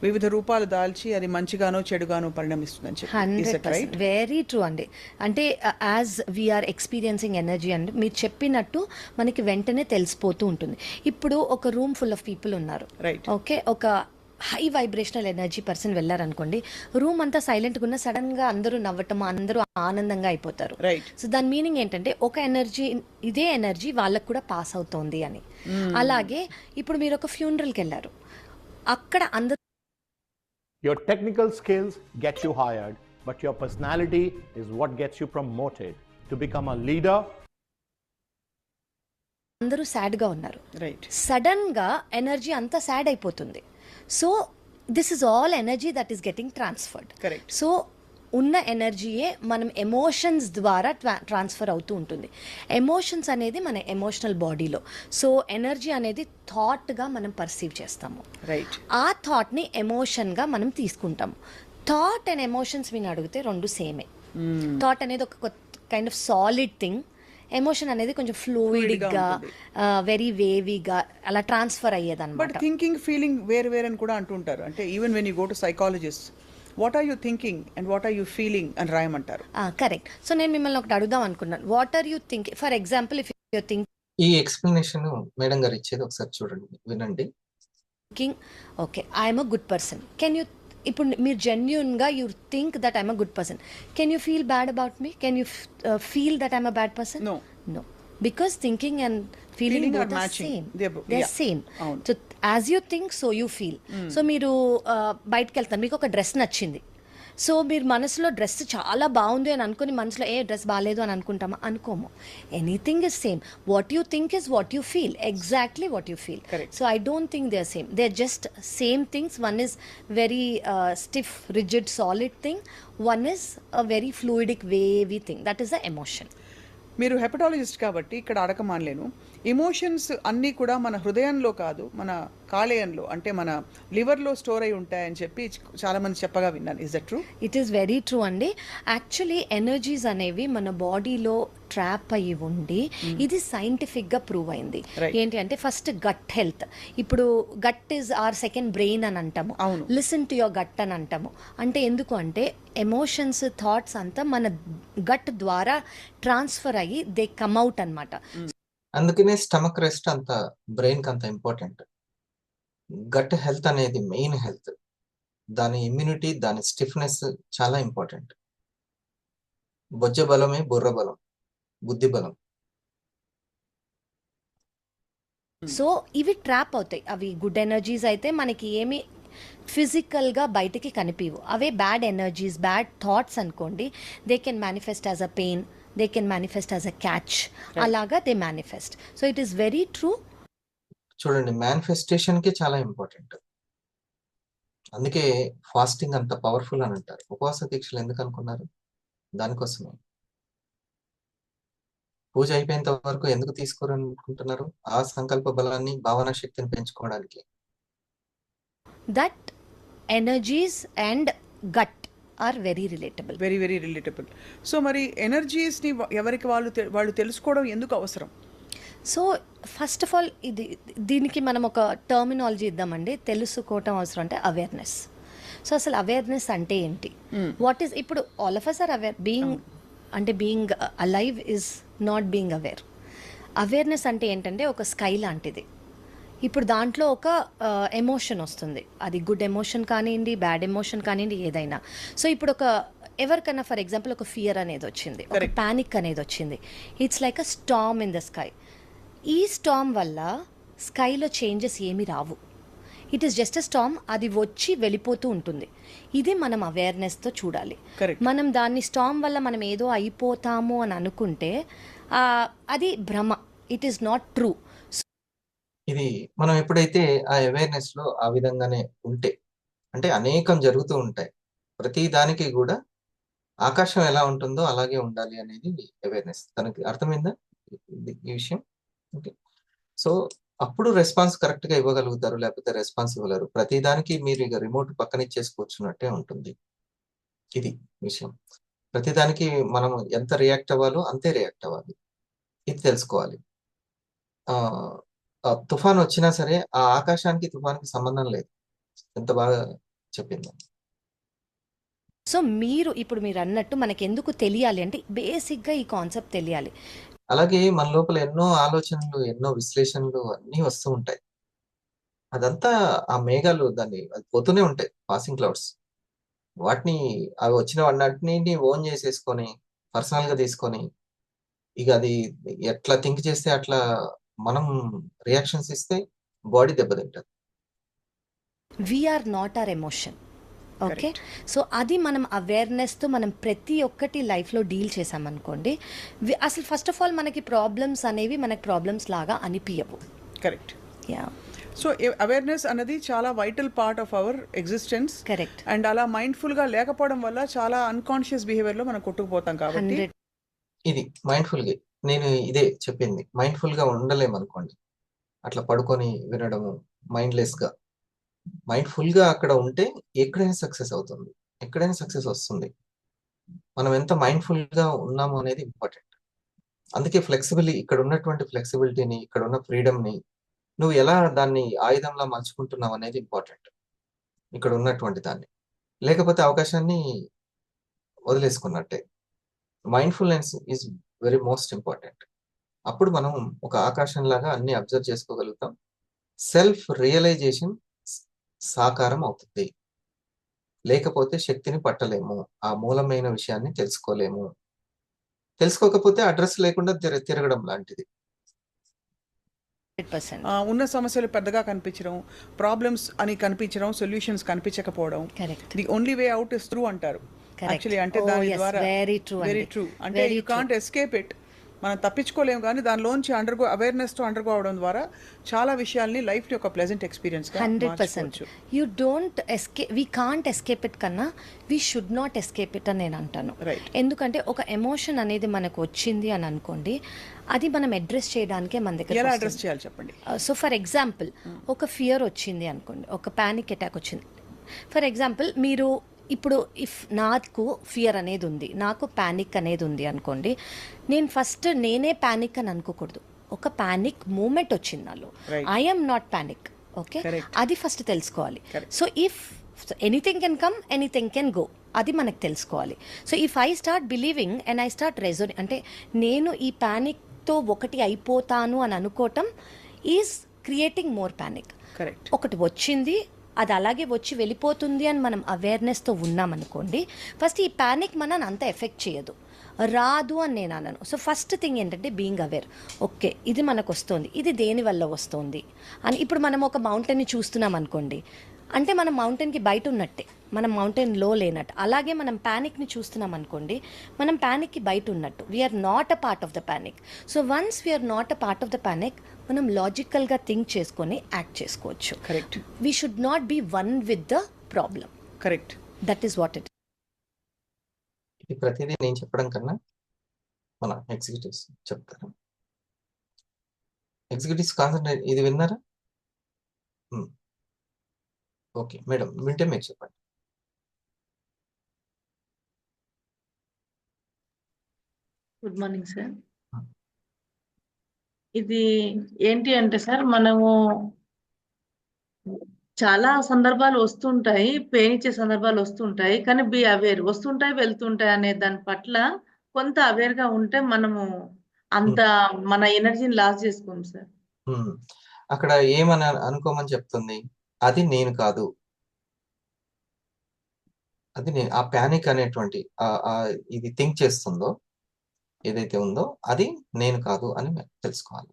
వివిధ రూపాలు దాల్చి అది మంచిగానో చెడుగానో పరిణమిస్తుందని చెప్పి. 100% వెరీ ట్రూ అండి. అంటే యాజ్ వీఆర్ ఎక్స్పీరియన్సింగ్ ఎనర్జీ అండి, మీరు చెప్పినట్టు మనకి వెంటనే తెలిసిపోతూ ఉంటుంది. ఇప్పుడు ఒక రూమ్ ఫుల్ ఆఫ్ పీపుల్ ఉన్నారు, రైట్. ఓకే, ఒక హై వైబ్రేషనల్ ఎనర్జీ పర్సన్ వెళ్ళారనుకోండి, రూమ్ అంతా సైలెంట్గా ఉన్న సడన్గా అందరూ నవ్వటం, అందరూ ఆనందంగా అయిపోతారు. రైట్. సో దాని మీనింగ్ ఏంటంటే ఒక ఎనర్జీ, ఇదే ఎనర్జీ వాళ్ళకు కూడా పాస్ అవుతోంది అని. అలాగే ఇప్పుడు మీరు ఒక ఫ్యూనరల్కి వెళ్ళారు, అక్కడ అందరూ Your technical skills get you hired, but your personality is what gets you promoted to become a leader. అందరూ సాడ్గా ఉన్నారు, రైట్. సడన్గా ఎనర్జీ అంతా సాడ్ అయిపోతుంది. So this is all energy that is getting transferred. Correct. So ఉన్న ఎనర్జీయే మనం emotions ద్వారా transfer అవుతూ ఉంటుంది. ఎమోషన్స్ అనేది మన ఎమోషనల్ బాడీలో. సో ఎనర్జీ అనేది థాట్గా మనం పర్సీవ్ చేస్తాము. రైట్. ఆ థాట్ని ఎమోషన్గా మనం తీసుకుంటాము. థాట్ అండ్ ఎమోషన్స్ మీరు అడిగితే రెండు సేమే. థాట్ అనేది ఒక kind of solid thing, emotion అనేది కొంచెం ఫ్లూయిడ్గా, వెరీ వేవీగా అలా ట్రాన్స్ఫర్ అయ్యేది బట్ అనమాట. థింకింగ్ ఫీలింగ్ వేరు వేరు అని కూడా అంటుంటారు. అంటే even when you go to psychologist, what are you thinking and what are you feeling అని రాయమంటారు. కరెక్ట్. సో నేను మిమ్మల్ని ఒకటి అడుగుదాం అనుకున్నాను. What are you think, for example if you ఈ ఎక్స్ప్లెనేషన్ మేడం గారు ఇచ్చేది ఒకసారి చూడండి, వినండి. Thinking okay I'm a good person, can you, ఇప్పుడు మీరు జెన్యున్గా you think that I'm a good person, can you feel bad about me, can you feel that I'm a bad person? No. No, because thinking and feeling Feeling both are are matching. same. They're They're yeah. same. అవును. So as you think, so you feel. So మీరు బయటకు వెళ్తారు, మీకు ఒక dress నచ్చింది, so మీరు మనసులో dress చాలా బాగుంది అని అనుకుని మనసులో ఏ డ్రెస్ బాగాలేదు అని అనుకుంటామా? అనుకోము. Anything is same. What you think is what you feel, exactly what you feel. Correct. So I don't think they are same, they are just same things. One is very stiff rigid solid thing, one is a very fluidic wavy thing, that is the emotion. మీరు hepatologist కాబట్టి ఇక్కడ అడగమానలేను. Emotions అన్నీ కూడా మన హృదయంలో కాదు, మన కాలేయంలో అంటే మన లివర్లో స్టోర్ అయి ఉంటాయని చెప్పి చాలామంది చెప్పగా విన్నాను. Is that true? It is very true అండి. యాక్చువల్లీ ఎనర్జీస్ అనేవి మన బాడీలో ట్రాప్ అయ్యి ఉండి, ఇది సైంటిఫిక్గా ప్రూవ్ అయింది. Right. ఏంటి అంటే ఫస్ట్ గట్ హెల్త్. ఇప్పుడు gut is our second brain అని అంటాము, అవును. లిసన్ టు యువర్ గట్ అని అంటాము. అంటే ఎందుకు అంటే ఎమోషన్స్, థాట్స్ అంతా మన గట్ ద్వారా ట్రాన్స్ఫర్ అయ్యి దే కమ్ అవుట్ అనమాట. అందుకనే స్టమక్ రెస్ట్ అంత బ్రెయిన్కి అంత ఇంపార్టెంట్. గట్ హెల్త్ అనేది మెయిన్ హెల్త్. దాని ఇమ్యూనిటీ, దాని స్టిఫ్నెస్ చాలా ఇంపార్టెంట్. బొజ్జ బలమే బుర్ర బలం, బుద్ధి బలం. సో ఇవి ట్రాప్ అవుతాయి. అవి గుడ్ ఎనర్జీస్ అయితే మనకి ఏమి ఫిజికల్గా బయటికి కనిపివు. అవే బ్యాడ్ ఎనర్జీస్, బ్యాడ్ థాట్స్ అనుకోండి, they can manifest as a pain, they can manifest as a catch, అలాగా they manifest. So it is very true. చూడండి, మేనిఫెస్టేషన్కి చాలా ఇంపార్టెంట్. అందుకే ఫాస్టింగ్ అంత పవర్ఫుల్ అని అంటారు. ఉపవాస దీక్షలు ఎందుకు అనుకున్నారు? దానికోసమే. పూజ అయిపోయేంత వరకు ఎందుకు తీసుకోరనుకుంటున్నారు? ఆ సంకల్ప బలాన్ని, భావన శక్తిని పెంచుకోవడానికి. That energies and gut are very relatable. Very very relatable. So మరి ఎనర్జీస్ని ఎవరికి వాళ్ళు తెలుసుకోవడం ఎందుకు అవసరం? సో ఫస్ట్ ఆఫ్ ఆల్ దీనికి మనం ఒక టర్మినాలజీ ఇద్దామండి. తెలుసుకోవటం అవసరం అంటే అవేర్నెస్. సో అసలు అవేర్నెస్ అంటే ఏంటి? వాట్ ఈస్, ఇప్పుడు all of us are aware. Being alive is not being aware. Awareness అంటే ఏంటంటే ఒక స్కై లాంటిది. ఇప్పుడు దాంట్లో ఒక ఎమోషన్ వస్తుంది, అది గుడ్ ఎమోషన్ కానివ్వండి, బ్యాడ్ ఎమోషన్ కానివ్వండి, ఏదైనా. సో ఇప్పుడు ఎవరికైనా ఫర్ ఎగ్జాంపుల్ ఒక ఫియర్ అనేది వచ్చింది, ఒక ప్యానిక్ అనేది వచ్చింది. It's like a storm in the sky. ఈ స్టార్మ్ వల్ల స్కైలో చేంజెస్ ఏమీ రావు. It is just a storm, అది వచ్చి వెళ్ళిపోతూ ఉంటుంది. ఇది మనం అవేర్నెస్తో చూడాలి. మనం దాన్ని స్టార్మ్ వల్ల మనం ఏదో అయిపోతాము అని అనుకుంటే అది భ్రమ. It is not true. ఇది మనం ఎప్పుడైతే ఆ అవేర్నెస్ లో ఆ విధంగానే ఉంటే, అంటే అనేకం జరుగుతూ ఉంటాయి, ప్రతి దానికి కూడా ఆకాశం ఎలా ఉంటుందో అలాగే ఉండాలి అనేది అవేర్నెస్. తనకి అర్థమైందా ఈ విషయం? ఓకే. సో అప్పుడు రెస్పాన్స్ కరెక్ట్ గా ఇవ్వగలుగుతారు, లేకపోతే రెస్పాన్స్ ఇవ్వలేరు. ప్రతి దానికి మీరు ఇక రిమోట్ పక్కన ఇచ్చేసి కూర్చున్నట్టే ఉంటుంది. ఇది విషయం. ప్రతిదానికి మనం ఎంత రియాక్ట్ అవ్వాలో అంతే రియాక్ట్ అవ్వాలి. ఇది తెలుసుకోవాలి. తుఫాన్ వచ్చినా సరే ఆ ఆకాశానికి తుఫాన్కి సంబంధం లేదు. ఎంత బాగా చెప్పింది. సో ఇప్పుడు మీరు అన్నట్టు మనకి ఎందుకు తెలియాలి అంటే బేసిక్గా ఈ కాన్సెప్ట్ తెలియాలి. అలాగే మన లోపల ఎన్నో ఆలోచనలు, ఎన్నో విశ్లేషణలు అన్నీ వస్తూ ఉంటాయి. అదంతా ఆ మేఘాలు దాన్ని అది పోతూనే ఉంటాయి, పాసింగ్ క్లౌడ్స్. వాటిని అవి వచ్చిన వాటిని ఓన్ చేసేసుకొని పర్సనల్ గా తీసుకొని ఇక అది ఎట్లా థింక్ చేస్తే అట్లా మనం రియాక్షన్స్ ఇస్తే బాడీ దెబ్బతింటది. We are not our emotion. Okay, so అది మనం అవేర్నెస్తో మనం ప్రతి ఒక్కటి లైఫ్లో డీల్ చేసామనుకోండి, అసలు ఫస్ట్ ఆఫ్ ఆల్ మనకి ప్రాబ్లమ్స్ అనేవి మనకి ప్రాబ్లమ్స్ లాగా అనిపించవు. కరెక్ట్. యా, సో అవేర్నెస్ అనేది చాలా vital part of our existence. Correct. And అలా మైండ్ఫుల్గా లేకపోవడం వల్ల చాలా అన్కాన్షియస్ బిహేవియర్లో మనం కొట్టుకుపోతాం కాబట్టి 100. ఇది మైండ్ఫుల్గా, నేను ఇదే చెప్పింది, మైండ్ఫుల్గా ఉండలేమనుకోండి, అట్లా పడుకొని వినడము మైండ్లెస్గా. మైండ్ఫుల్గా అక్కడ ఉంటే ఎక్కడైనా సక్సెస్ అవుతుంది, ఎక్కడైనా సక్సెస్ వస్తుంది. మనం ఎంత మైండ్ఫుల్గా ఉన్నాము అనేది ఇంపార్టెంట్. అందుకే ఇక్కడ ఉన్నటువంటి ఫ్లెక్సిబిలిటీని, ఇక్కడ ఉన్న ఫ్రీడమ్ని నువ్వు ఎలా దాన్ని ఆయుధంలా మలుచుకుంటున్నావు అనేది ఇంపార్టెంట్. ఇక్కడ ఉన్నటువంటి దాన్ని, లేకపోతే అవకాశాన్ని వదిలేసుకున్నట్టే. Mindfulness is very most important. అప్పుడు మనం ఒక ఆకాశం లాగా అన్ని అబ్జర్వ్ చేసుకోగలుగుతాం. సెల్ఫ్ రియలైజేషన్ సాకారం అవుతుంది. లేకపోతే శక్తిని పట్టలేము, ఆ మూలమైన విషయాన్ని తెలుసుకోలేము. తెలుసుకోకపోతే అడ్రస్ లేకుండా తిరగడం లాంటిది. 100%. ఉన్న సమస్యలు పెద్దగా కనిపించడం, ప్రాబ్లమ్స్ అని కనిపించడం, సొల్యూషన్స్ కనిపించకపోవడం. Correct. The only way out is through అంటారు. యాక్చువల్లీ అంటే దాని ద్వారా వెరీ ట్రూ. Very true. అంటే యూ కాంట్ ఎస్కేప్ ఇట్. మనం తప్పించుకోలేము, కానీ దానిలోంచి అవేర్నెస్తో అండర్గో అవడం ద్వారా చాలా విషయాల్ని లైఫ్ యొక్క pleasant experience 100%. You don't escape, we can't escape it కన్నా we should not escape it అని నేను అంటాను. Right. ఎందుకంటే ఒక ఎమోషన్ అనేది మనకు వచ్చింది అని అనుకోండి, అది మనం అడ్రస్ చేయడానికే మన ఎలా దగ్గర అడ్రస్ చేయాలి చెప్పండి. సో ఫర్ ఎగ్జాంపుల్, ఒక ఫియర్ వచ్చింది అనుకోండి, ఒక ప్యానిక్ అటాక్ వచ్చింది ఫర్ ఎగ్జాంపుల్. మీరు ఇప్పుడు ఇఫ్ నాకు ఫియర్ అనేది ఉంది, నాకు ప్యానిక్ అనేది ఉంది అనుకోండి, నేను ఫస్ట్ నేనే ప్యానిక్ అని అనుకోకూడదు. ఒక ప్యానిక్ మూమెంట్ వచ్చింది నాలో, Right. I'm not panic. Okay, Correct. అది ఫస్ట్ తెలుసుకోవాలి. Correct. So if anything can come, anything can go, అది మనకు తెలుసుకోవాలి. So if I start believing and I start reasoning, అంటే నేను ఈ ప్యానిక్తో ఒకటి అయిపోతాను అని అనుకోవటం is creating more panic. Correct. ఒకటి వచ్చింది, అది అలాగే వచ్చి వెళ్ళిపోతుంది అని మనం అవేర్నెస్తో ఉన్నామనుకోండి, ఫస్ట్ ఈ ప్యానిక్ మనని అంత ఎఫెక్ట్ చేయదు, రాదు అని నేను అన్నాను. సో ఫస్ట్ థింగ్ ఏంటంటే బీయింగ్ అవేర్. ఓకే, ఇది మనకు వస్తుంది, ఇది దేని వల్ల వస్తుంది అని. ఇప్పుడు మనం ఒక మౌంటైన్ని చూస్తున్నాం అనుకోండి, అంటే మనం మౌంటైన్కి బయట ఉన్నట్టే, మనం మౌంటైన్లో లేనట్టు. అలాగే మనం ప్యానిక్ని చూస్తున్నాం అనుకోండి, మనం ప్యానిక్కి బయట ఉన్నట్టు. We are not a part of the panic. So once we are not a part of the panic, మనం లాజికల్గా థింక్ చేసుకొని యాక్ట్ చేసుకోవచ్చు. Correct. We should not be one with the problem. Correct. That is what it. ఇది ప్రతిదీ నేను చెప్పడం కన్నా మన ఎగ్జిక్యూటివ్స్ చెప్తారు. ఎగ్జిక్యూటివ్స్ కాన్సన్ట్రేట్, ఇది విన్నారా? ఓకే మేడం, వింటే మీరు చెప్పండి. Good morning sir. Hmm. ఇది ఏంటి అంటే సార్, మనము చాలా సందర్భాలు వస్తుంటాయి, పెయిన్ ఇచ్చే సందర్భాలు వస్తుంటాయి, కానీ బి అవేర్, వస్తుంటాయి వెళ్తుంటాయి అనే దాని పట్ల కొంత అవేర్ గా ఉంటే మనము అంత మన ఎనర్జీని లాస్ చేసుకోం సార్. అక్కడ ఏమని అనుకోమని చెప్తుంది, అది నేను కాదు, అది నేను. ఆ ప్యానిక్ అనేటువంటి ఇది థింక్ చేస్తుందో ఏదైతే ఉందో అది నేను కాదు అని తెలుసుకోవాలి.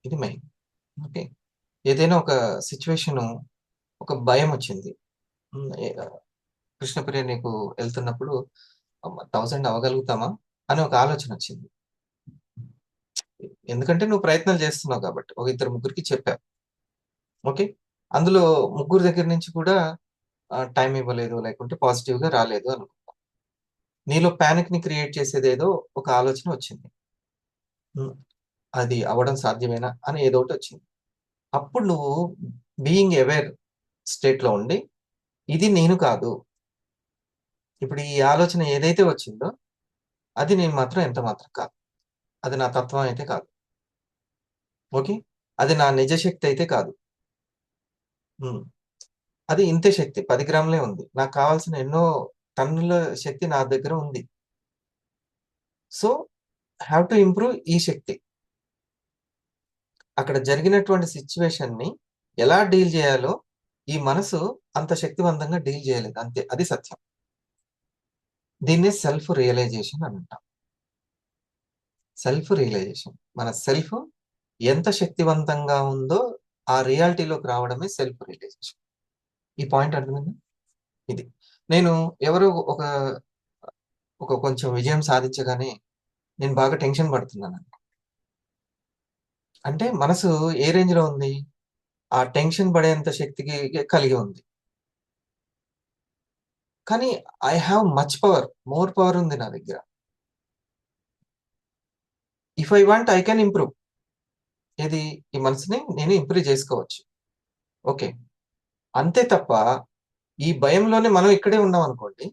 ఇది మెయిన్. ఓకే, ఏదైనా ఒక సిచ్యువేషన్, ఒక భయం వచ్చింది, కృష్ణప్రియ నీకు వెళ్తున్నప్పుడు 1000 అవ్వగలుగుతామా అని ఒక ఆలోచన వచ్చింది. ఎందుకంటే నువ్వు ప్రయత్నాలు చేస్తున్నావు కాబట్టి, ఒక 2-3కి చెప్పావు. ఓకే, అందులో 3 దగ్గర నుంచి కూడా టైం ఇవ్వలేదు, లేకుంటే పాజిటివ్గా రాలేదు అనుకుంటా. నీలో ప్యానిక్ ని క్రియేట్ చేసేదేదో ఒక ఆలోచన వచ్చింది, అది అవ్వడం సాధ్యమేనా అని ఏదో ఒకటి వచ్చింది. అప్పుడు నువ్వు బీయింగ్ అవేర్ స్టేట్లో ఉండి, ఇది నేను కాదు, ఇప్పుడు ఈ ఆలోచన ఏదైతే వచ్చిందో అది నేను మాత్రం ఎంత మాత్రం కాదు, అది నా తత్వం అయితే కాదు. ఓకే, అది నా నిజశక్తి అయితే కాదు, అది ఇంతే శక్తి 10 గ్రాములే ఉంది, నాకు కావాల్సిన ఎన్నో టన్నుల శక్తి నా దగ్గర ఉంది. సో హ్యావ్ టు ఇంప్రూవ్ ఈ శక్తి. అక్కడ జరిగినటువంటి సిచ్యువేషన్ ని ఎలా డీల్ చేయాలో ఈ మనసు అంత శక్తివంతంగా డీల్ చేయలేదు, అంతే. అది సత్యం. దీన్నే సెల్ఫ్ రియలైజేషన్ అని అంటాం. సెల్ఫ్ రియలైజేషన్, మన సెల్ఫ్ ఎంత శక్తివంతంగా ఉందో ఆ రియాలిటీలోకి రావడమే సెల్ఫ్ రియలైజేషన్. ఈ పాయింట్ అర్థమైంది. ఇది నేను ఎవరో ఒక ఒక కొంచెం విజయం సాధించగానే నేను బాగా టెన్షన్ పడుతున్నాను అంటే మనసు ఏ రేంజ్ లో ఉంది, ఆ టెన్షన్ పడేంత శక్తికి కలిగి ఉంది. కానీ I have much power, more power ఉంది నా దగ్గర. If I want I can improve. ఏది, ఈ మనసుని నేను ఇంప్రూవ్ చేసుకోవచ్చు. ఓకే, అంతే తప్ప ఈ భయంలోనే మనం ఇక్కడే ఉన్నాం అనుకోండి,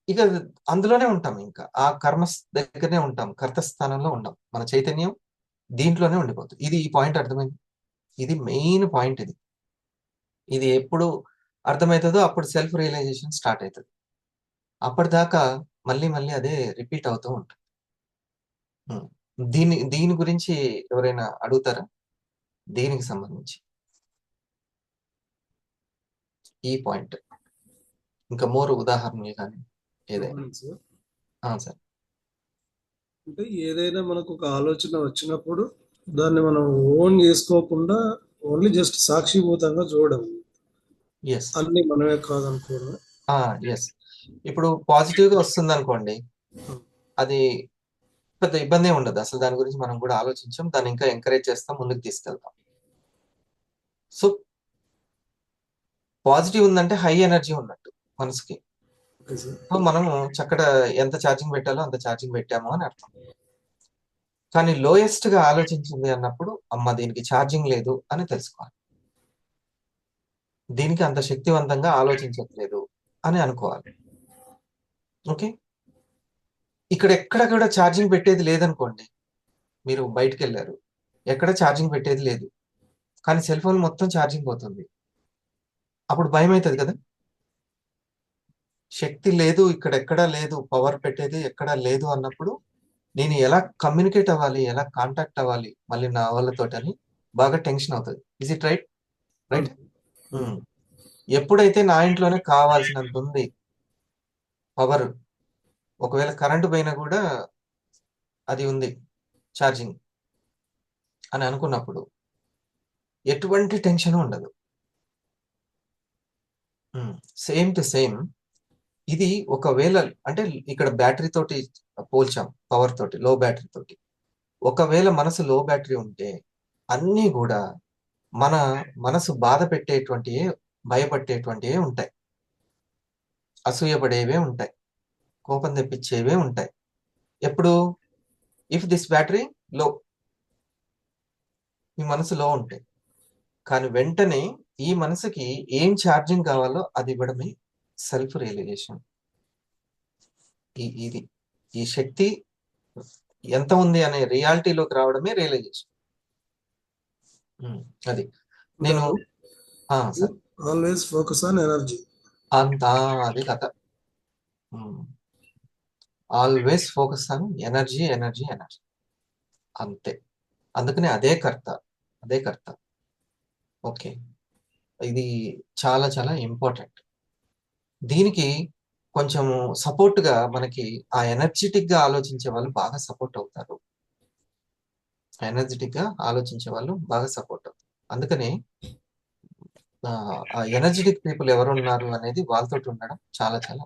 ఇక అందులోనే ఉంటాం, ఇంకా ఆ కర్మ దగ్గరనే ఉంటాం, కర్త స్థానంలో ఉంటాం. మన చైతన్యం దీంట్లోనే ఉండిపోతుంది. ఇది ఈ పాయింట్ అర్థమైంది. ఇది మెయిన్ పాయింట్. ఇది ఎప్పుడు అర్థమవుతుందో అప్పుడు సెల్ఫ్ రియలైజేషన్ స్టార్ట్ అవుతుంది. అప్పటిదాకా మళ్ళీ మళ్ళీ అదే రిపీట్ అవుతూ ఉంటుంది. దీని గురించి ఎవరైనా అడుగుతారా? దీనికి సంబంధించి ఈ పాయింట్ ఇంకా మోర్ ఉదాహరణలు కానీ ఏదైనా. సార్, అంటే ఏదైనా మనకు ఒక ఆలోచన వచ్చినప్పుడు దాన్ని మనం ఓన్ చేసుకోకుండా ఓన్లీ జస్ట్ సాక్షిభూతంగా చూడడం, ఎస్ అన్ని మనమే కాదనుకోవడం. ఎస్. ఇప్పుడు పాజిటివ్ గా వస్తుంది అనుకోండి, అది పెద్ద ఇబ్బంది ఉండదు. అసలు దాని గురించి మనం కూడా ఆలోచించాం, దాన్ని ఇంకా ఎంకరేజ్ చేస్తాం, ముందుకు తీసుకెళ్తాం. సో పాజిటివ్ ఉందంటే హై ఎనర్జీ ఉన్నట్టు మనసుకి. Okay sir. సో మనము చక్కడ ఎంత ఛార్జింగ్ పెట్టాలో అంత ఛార్జింగ్ పెట్టాము అని అర్థం. కానీ లోయెస్ట్ గా ఆలోచించింది అన్నప్పుడు, అమ్మ దీనికి ఛార్జింగ్ లేదు అని తెలుసుకోవాలి. దీనికి అంత శక్తివంతంగా ఆలోచించట్లేదు అని అనుకోవాలి. ఓకే, ఇక్కడ ఎక్కడ కూడా ఛార్జింగ్ పెట్టేది లేదనుకోండి, మీరు బయటకు వెళ్ళారు, ఎక్కడ ఛార్జింగ్ పెట్టేది లేదు, కానీ సెల్ ఫోన్ మొత్తం ఛార్జింగ్ పోతుంది, అప్పుడు భయం అవుతుంది కదా. శక్తి లేదు, ఇక్కడ ఎక్కడా లేదు, పవర్ పెట్టేది ఎక్కడా లేదు అన్నప్పుడు నేను ఎలా కమ్యూనికేట్ అవ్వాలి, ఎలా కాంటాక్ట్ అవ్వాలి మళ్ళీ నా వాళ్ళతోటి అని బాగా టెన్షన్ అవుతుంది. Is it right? రైట్. ఎప్పుడైతే నా ఇంట్లోనే కావాల్సినంత ఉంది పవర్, ఒకవేళ కరెంటు పోయినా కూడా అది ఉంది ఛార్జింగ్ అని అనుకున్నప్పుడు ఎటువంటి టెన్షన్ ఉండదు. సేమ్ టు సేమ్ ఇది ఒకవేళ అంటే ఇక్కడ బ్యాటరీ తోటి పోల్చాం, పవర్ తోటి, లో బ్యాటరీ తోటి. ఒకవేళ మనసు లో బ్యాటరీ ఉంటే అన్నీ కూడా మన మనసు బాధ పెట్టేటువంటివే, భయపట్టేటువంటివే ఉంటాయి, అసూయపడేవే ఉంటాయి, కోపం తెప్పించేవే ఉంటాయి. ఎప్పుడు? ఇఫ్ దిస్ బ్యాటరీ లో, ఈ మనసు లో ఉంటాయి. కానీ వెంటనే ఈ మనసుకి ఏం ఛార్జింగ్ కావాలో అది ఇవ్వడమే సెల్ఫ్ రియలైజేషన్. ఇది ఈ శక్తి ఎంత ఉంది అనే రియాలిటీలోకి రావడమే రియలైజేషన్. అది నేను sir always focus on energy. అంతా అది కథ. Always focus on energy, energy, energy, అంతే. అందుకనే అదే కర్త, అదే కర్త. ఓకే, ఇది చాలా చాలా ఇంపార్టెంట్. దీనికి కొంచెం సపోర్ట్ గా మనకి ఆ ఎనర్జెటిక్ గా ఆలోచించే వాళ్ళు బాగా సపోర్ట్ అవుతారు. ఎనర్జెటిక్ గా ఆలోచించే వాళ్ళు బాగా సపోర్ట్ అవుతారు. అందుకనే ఆ ఎనర్జెటిక్ పీపుల్ ఎవరు ఉన్నారు అనేది వాళ్ళతో ఉండడం చాలా చాలా.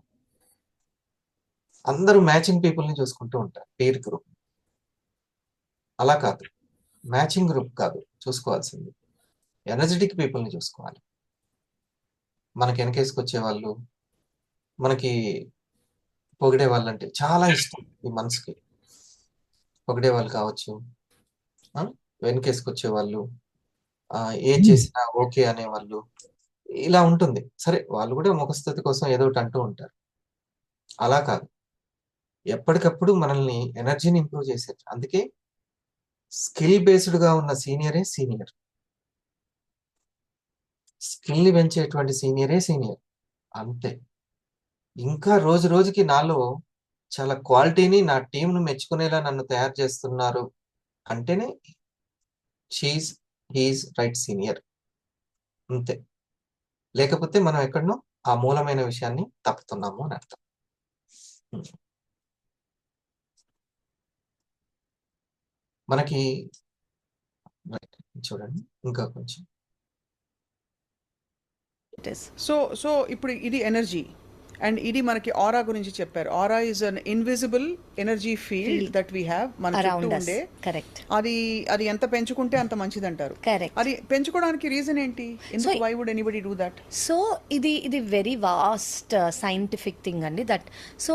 అందరూ మ్యాచింగ్ పీపుల్ ని చూసుకుంటూ ఉంటారు, పేర్ గ్రూప్. అలా కాదు, మ్యాచింగ్ గ్రూప్ కాదు చూసుకోవాల్సింది, ఎనర్జెటిక్ పీపుల్ ని చూసుకోవాలి. మనకి వెనకేసుకొచ్చే వాళ్ళు, మనకి పొగిడే వాళ్ళు అంటే చాలా ఇష్టం ఈ మనసుకి. పొగిడే వాళ్ళు కావచ్చు, వెనకేసుకొచ్చే వాళ్ళు, ఏది చేసినా ఓకే అనేవాళ్ళు, ఇలా ఉంటుంది. సరే, వాళ్ళు కూడా ముఖస్థుతి కోసం ఏదో ఒకటి అంటూ ఉంటారు. అలా కాదు, ఎప్పటికప్పుడు మనల్ని ఎనర్జీని ఇంప్రూవ్ చేసేది. అందుకే స్కిల్ బేస్డ్ గా ఉన్న సీనియరే సీనియర్, స్కిల్ ని పెంచేటువంటి సీనియరే సీనియర్, అంతే. ఇంకా రోజు రోజుకి నాలో చాలా క్వాలిటీని, నా టీంను మెచ్చుకునేలా నన్ను తయారు చేస్తున్నారు అంటేనే హీఈస్ రైట్ సీనియర్. అంతే. లేకపోతే మనం ఎక్కడనో ఆ మూలమైన విషయాన్ని తప్పుతున్నాము అని అర్థం. మనకి చూడండి ఇంకా కొంచెం. ఇట్ ఇస్ సో ఇప్పుడు ఇది ఎనర్జీ అండ్ ఇది మనకి ఆరా గురించి చెప్పారు. Aura is an invisible energy field that we have మన చుట్టూ అరౌండ్ అస్. ఉండే. కరెక్ట్ అది ఎంత పెంచుకుంటే అంత మంచిది అంటారు. కరెక్ట్. అది పెంచుకోవడానికి రీజన్ ఏంటి? ఎందుకు why would anybody do that? So ఇది వెరీ వాస్ట్ సైంటిఫిక్ థింగ్ అండి. దట్ సో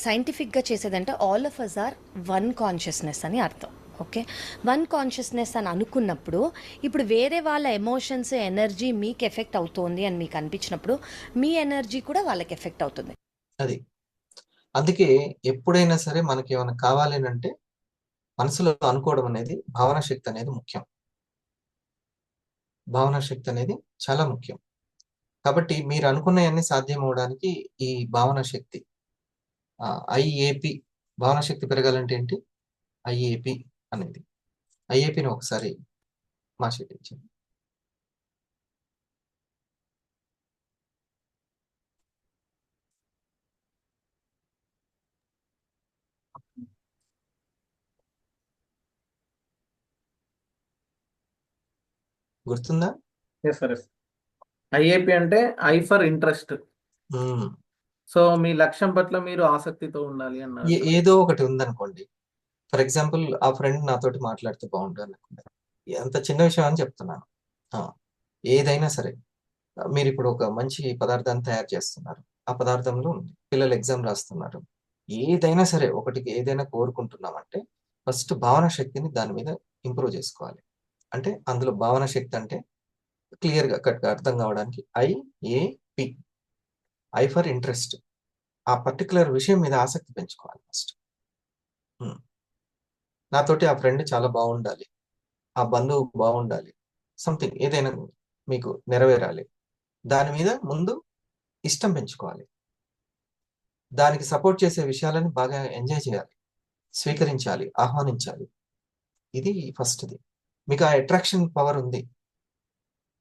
సైంటిఫిక్గా చేసేదంటే all of us are one consciousness అని అర్థం. ఓకే, వన్ కాన్షియస్నెస్ అని అనుకున్నప్పుడు ఇప్పుడు వేరే వాళ్ళ ఎమోషన్స్ ఎనర్జీ మీకు ఎఫెక్ట్ అవుతోంది అని మీకు అనిపించినప్పుడు మీ ఎనర్జీ కూడా వాళ్ళకి ఎఫెక్ట్ అవుతుంది. అది అందుకే ఎప్పుడైనా సరే మనకి ఏమైనా కావాలి అంటే మనసులో అనుకోవడం అనేది, భావన శక్తి అనేది ముఖ్యం. భావన శక్తి అనేది చాలా ముఖ్యం. కాబట్టి మీరు అనుకున్నవన్నీ సాధ్యం అవడానికి ఈ భావన శక్తి, ఐఏపి, భావన శక్తి పెరగాలంటే ఏంటి? ఐఏపి అనేది. ఐఏపిని ఒకసారి మాట్లాడించండి. గుర్తుందా? Yes sir, yes. ఐఏపి అంటే I for interest. Hmm. So మీ లక్ష్యం పట్ల మీరు ఆసక్తితో ఉండాలి అన్నారు. ఏదో ఒకటి ఉందనుకోండి. ఫర్ ఎగ్జాంపుల్, ఆ ఫ్రెండ్ నాతోటి మాట్లాడితే బాగుండు అనుకున్నారు. అంత చిన్న విషయం అని చెప్తున్నాను. ఆ, ఏదైనా సరే, మీరు ఇప్పుడు ఒక మంచి పదార్థాన్ని తయారు చేస్తున్నారు. ఆ పదార్థంలో ఉంది, పిల్లలు ఎగ్జామ్ రాస్తున్నారు. ఏదైనా సరే, ఒకటికి ఏదైనా కోరుకుంటున్నామంటే ఫస్ట్ భావన శక్తిని దాని మీద ఇంప్రూవ్ చేసుకోవాలి. అంటే అందులో భావన శక్తి అంటే క్లియర్గా కరెక్ట్గా అర్థం కావడానికి ఐఏపి, ఐ ఫర్ ఇంట్రెస్ట్. ఆ పర్టికులర్ విషయం మీద ఆసక్తి పెంచుకోవాలి ఫస్ట్. నాతోటి ఆ ఫ్రెండ్ చాలా బాగుండాలి, ఆ బంధువు బాగుండాలి, సంథింగ్ ఏదైనా మీకు నెరవేరాలి. దాని మీద ముందు ఇష్టం పెంచుకోవాలి. దానికి సపోర్ట్ చేసే విషయాలను బాగా ఎంజాయ్ చేయాలి, స్వీకరించాలి, ఆహ్వానించాలి. ఇది ఫస్ట్ది. మీకు ఆ అట్రాక్షన్ పవర్ ఉంది,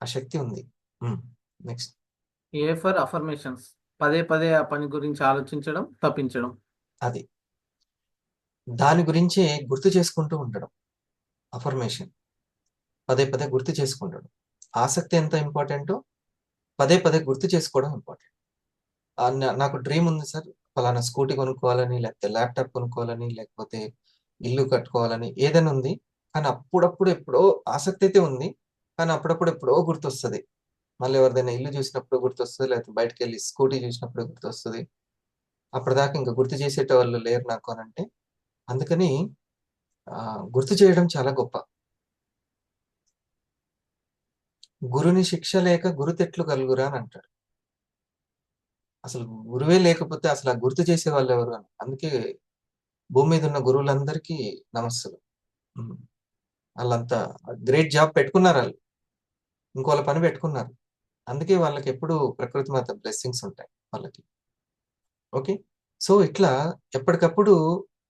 ఆ శక్తి ఉంది. నెక్స్ట్ ఏ ఫర్ అఫర్మేషన్స్, పదే పదే ఆ పని గురించి ఆలోచించడం, తప్పించడం. అది దాని గురించే గుర్తు చేసుకుంటూ ఉండడం. అఫర్మేషన్ పదే పదే గుర్తు చేసుకుంటాడు. ఆసక్తి ఎంత ఇంపార్టెంటో పదే పదే గుర్తు చేసుకోవడం ఇంపార్టెంట్. నాకు డ్రీమ్ ఉంది సార్, ఫలానా స్కూటీ కొనుక్కోవాలని, లేకపోతే ల్యాప్టాప్ కొనుక్కోవాలని, లేకపోతే ఇల్లు కట్టుకోవాలని, ఏదైనా ఉంది. కానీ అప్పుడప్పుడు ఎప్పుడో ఆసక్తి అయితే ఉంది, కానీ అప్పుడప్పుడు ఎప్పుడో గుర్తొస్తుంది. మళ్ళీ ఎవరిదైనా ఇల్లు చూసినప్పుడు గుర్తొస్తుంది, లేకపోతే బయటకు వెళ్ళి స్కూటీ చూసినప్పుడు గుర్తొస్తుంది. అప్పటిదాకా ఇంకా గుర్తు చేసేట వాళ్ళు లేరు నాకు అని అంటే, అందుకని గుర్తు చేయడం చాలా గొప్ప. గురుని శిక్ష లేక గురుతెట్లు కలుగురా అని అంటాడు. అసలు గురువే లేకపోతే అసలు ఆ గుర్తు చేసే వాళ్ళు ఎవరు అని. అందుకే భూమి మీద ఉన్న గురువులందరికీ నమస్సులు. వాళ్ళంతా గ్రేట్ జాబ్ పెట్టుకున్నారు, వాళ్ళు ఇంకోళ్ళ పని పెట్టుకున్నారు. అందుకే వాళ్ళకి ఎప్పుడు ప్రకృతి మాత బ్లెస్సింగ్స్ ఉంటాయి వాళ్ళకి. ఓకే, సో ఇట్లా ఎప్పటికప్పుడు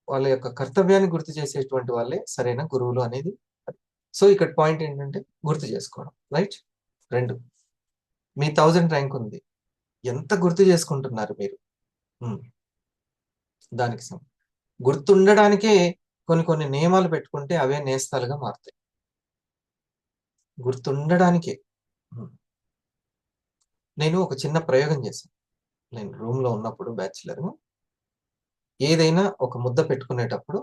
వాళ్ళ యొక్క కర్తవ్యాన్ని గుర్తు చేసేటువంటి వాళ్ళే సరైన గురువులు అనేది. సో ఇక్కడ పాయింట్ ఏంటంటే గుర్తు చేసుకోవడం, రైట్? 2, మీ 1000 ర్యాంక్ ఉంది, ఎంత గుర్తు చేసుకుంటున్నారు మీరు? దానికి గుర్తుండడానికే కొన్ని నియమాలు పెట్టుకుంటే అవే నేస్తాలుగా మారుతాయి. గుర్తుండడానికే. నేను ఒక చిన్న ప్రయోగం చేశాను. నేను రూమ్ లో ఉన్నప్పుడు బ్యాచులర్, ఏదైనా ఒక ముద్ద పెట్టుకునేటప్పుడు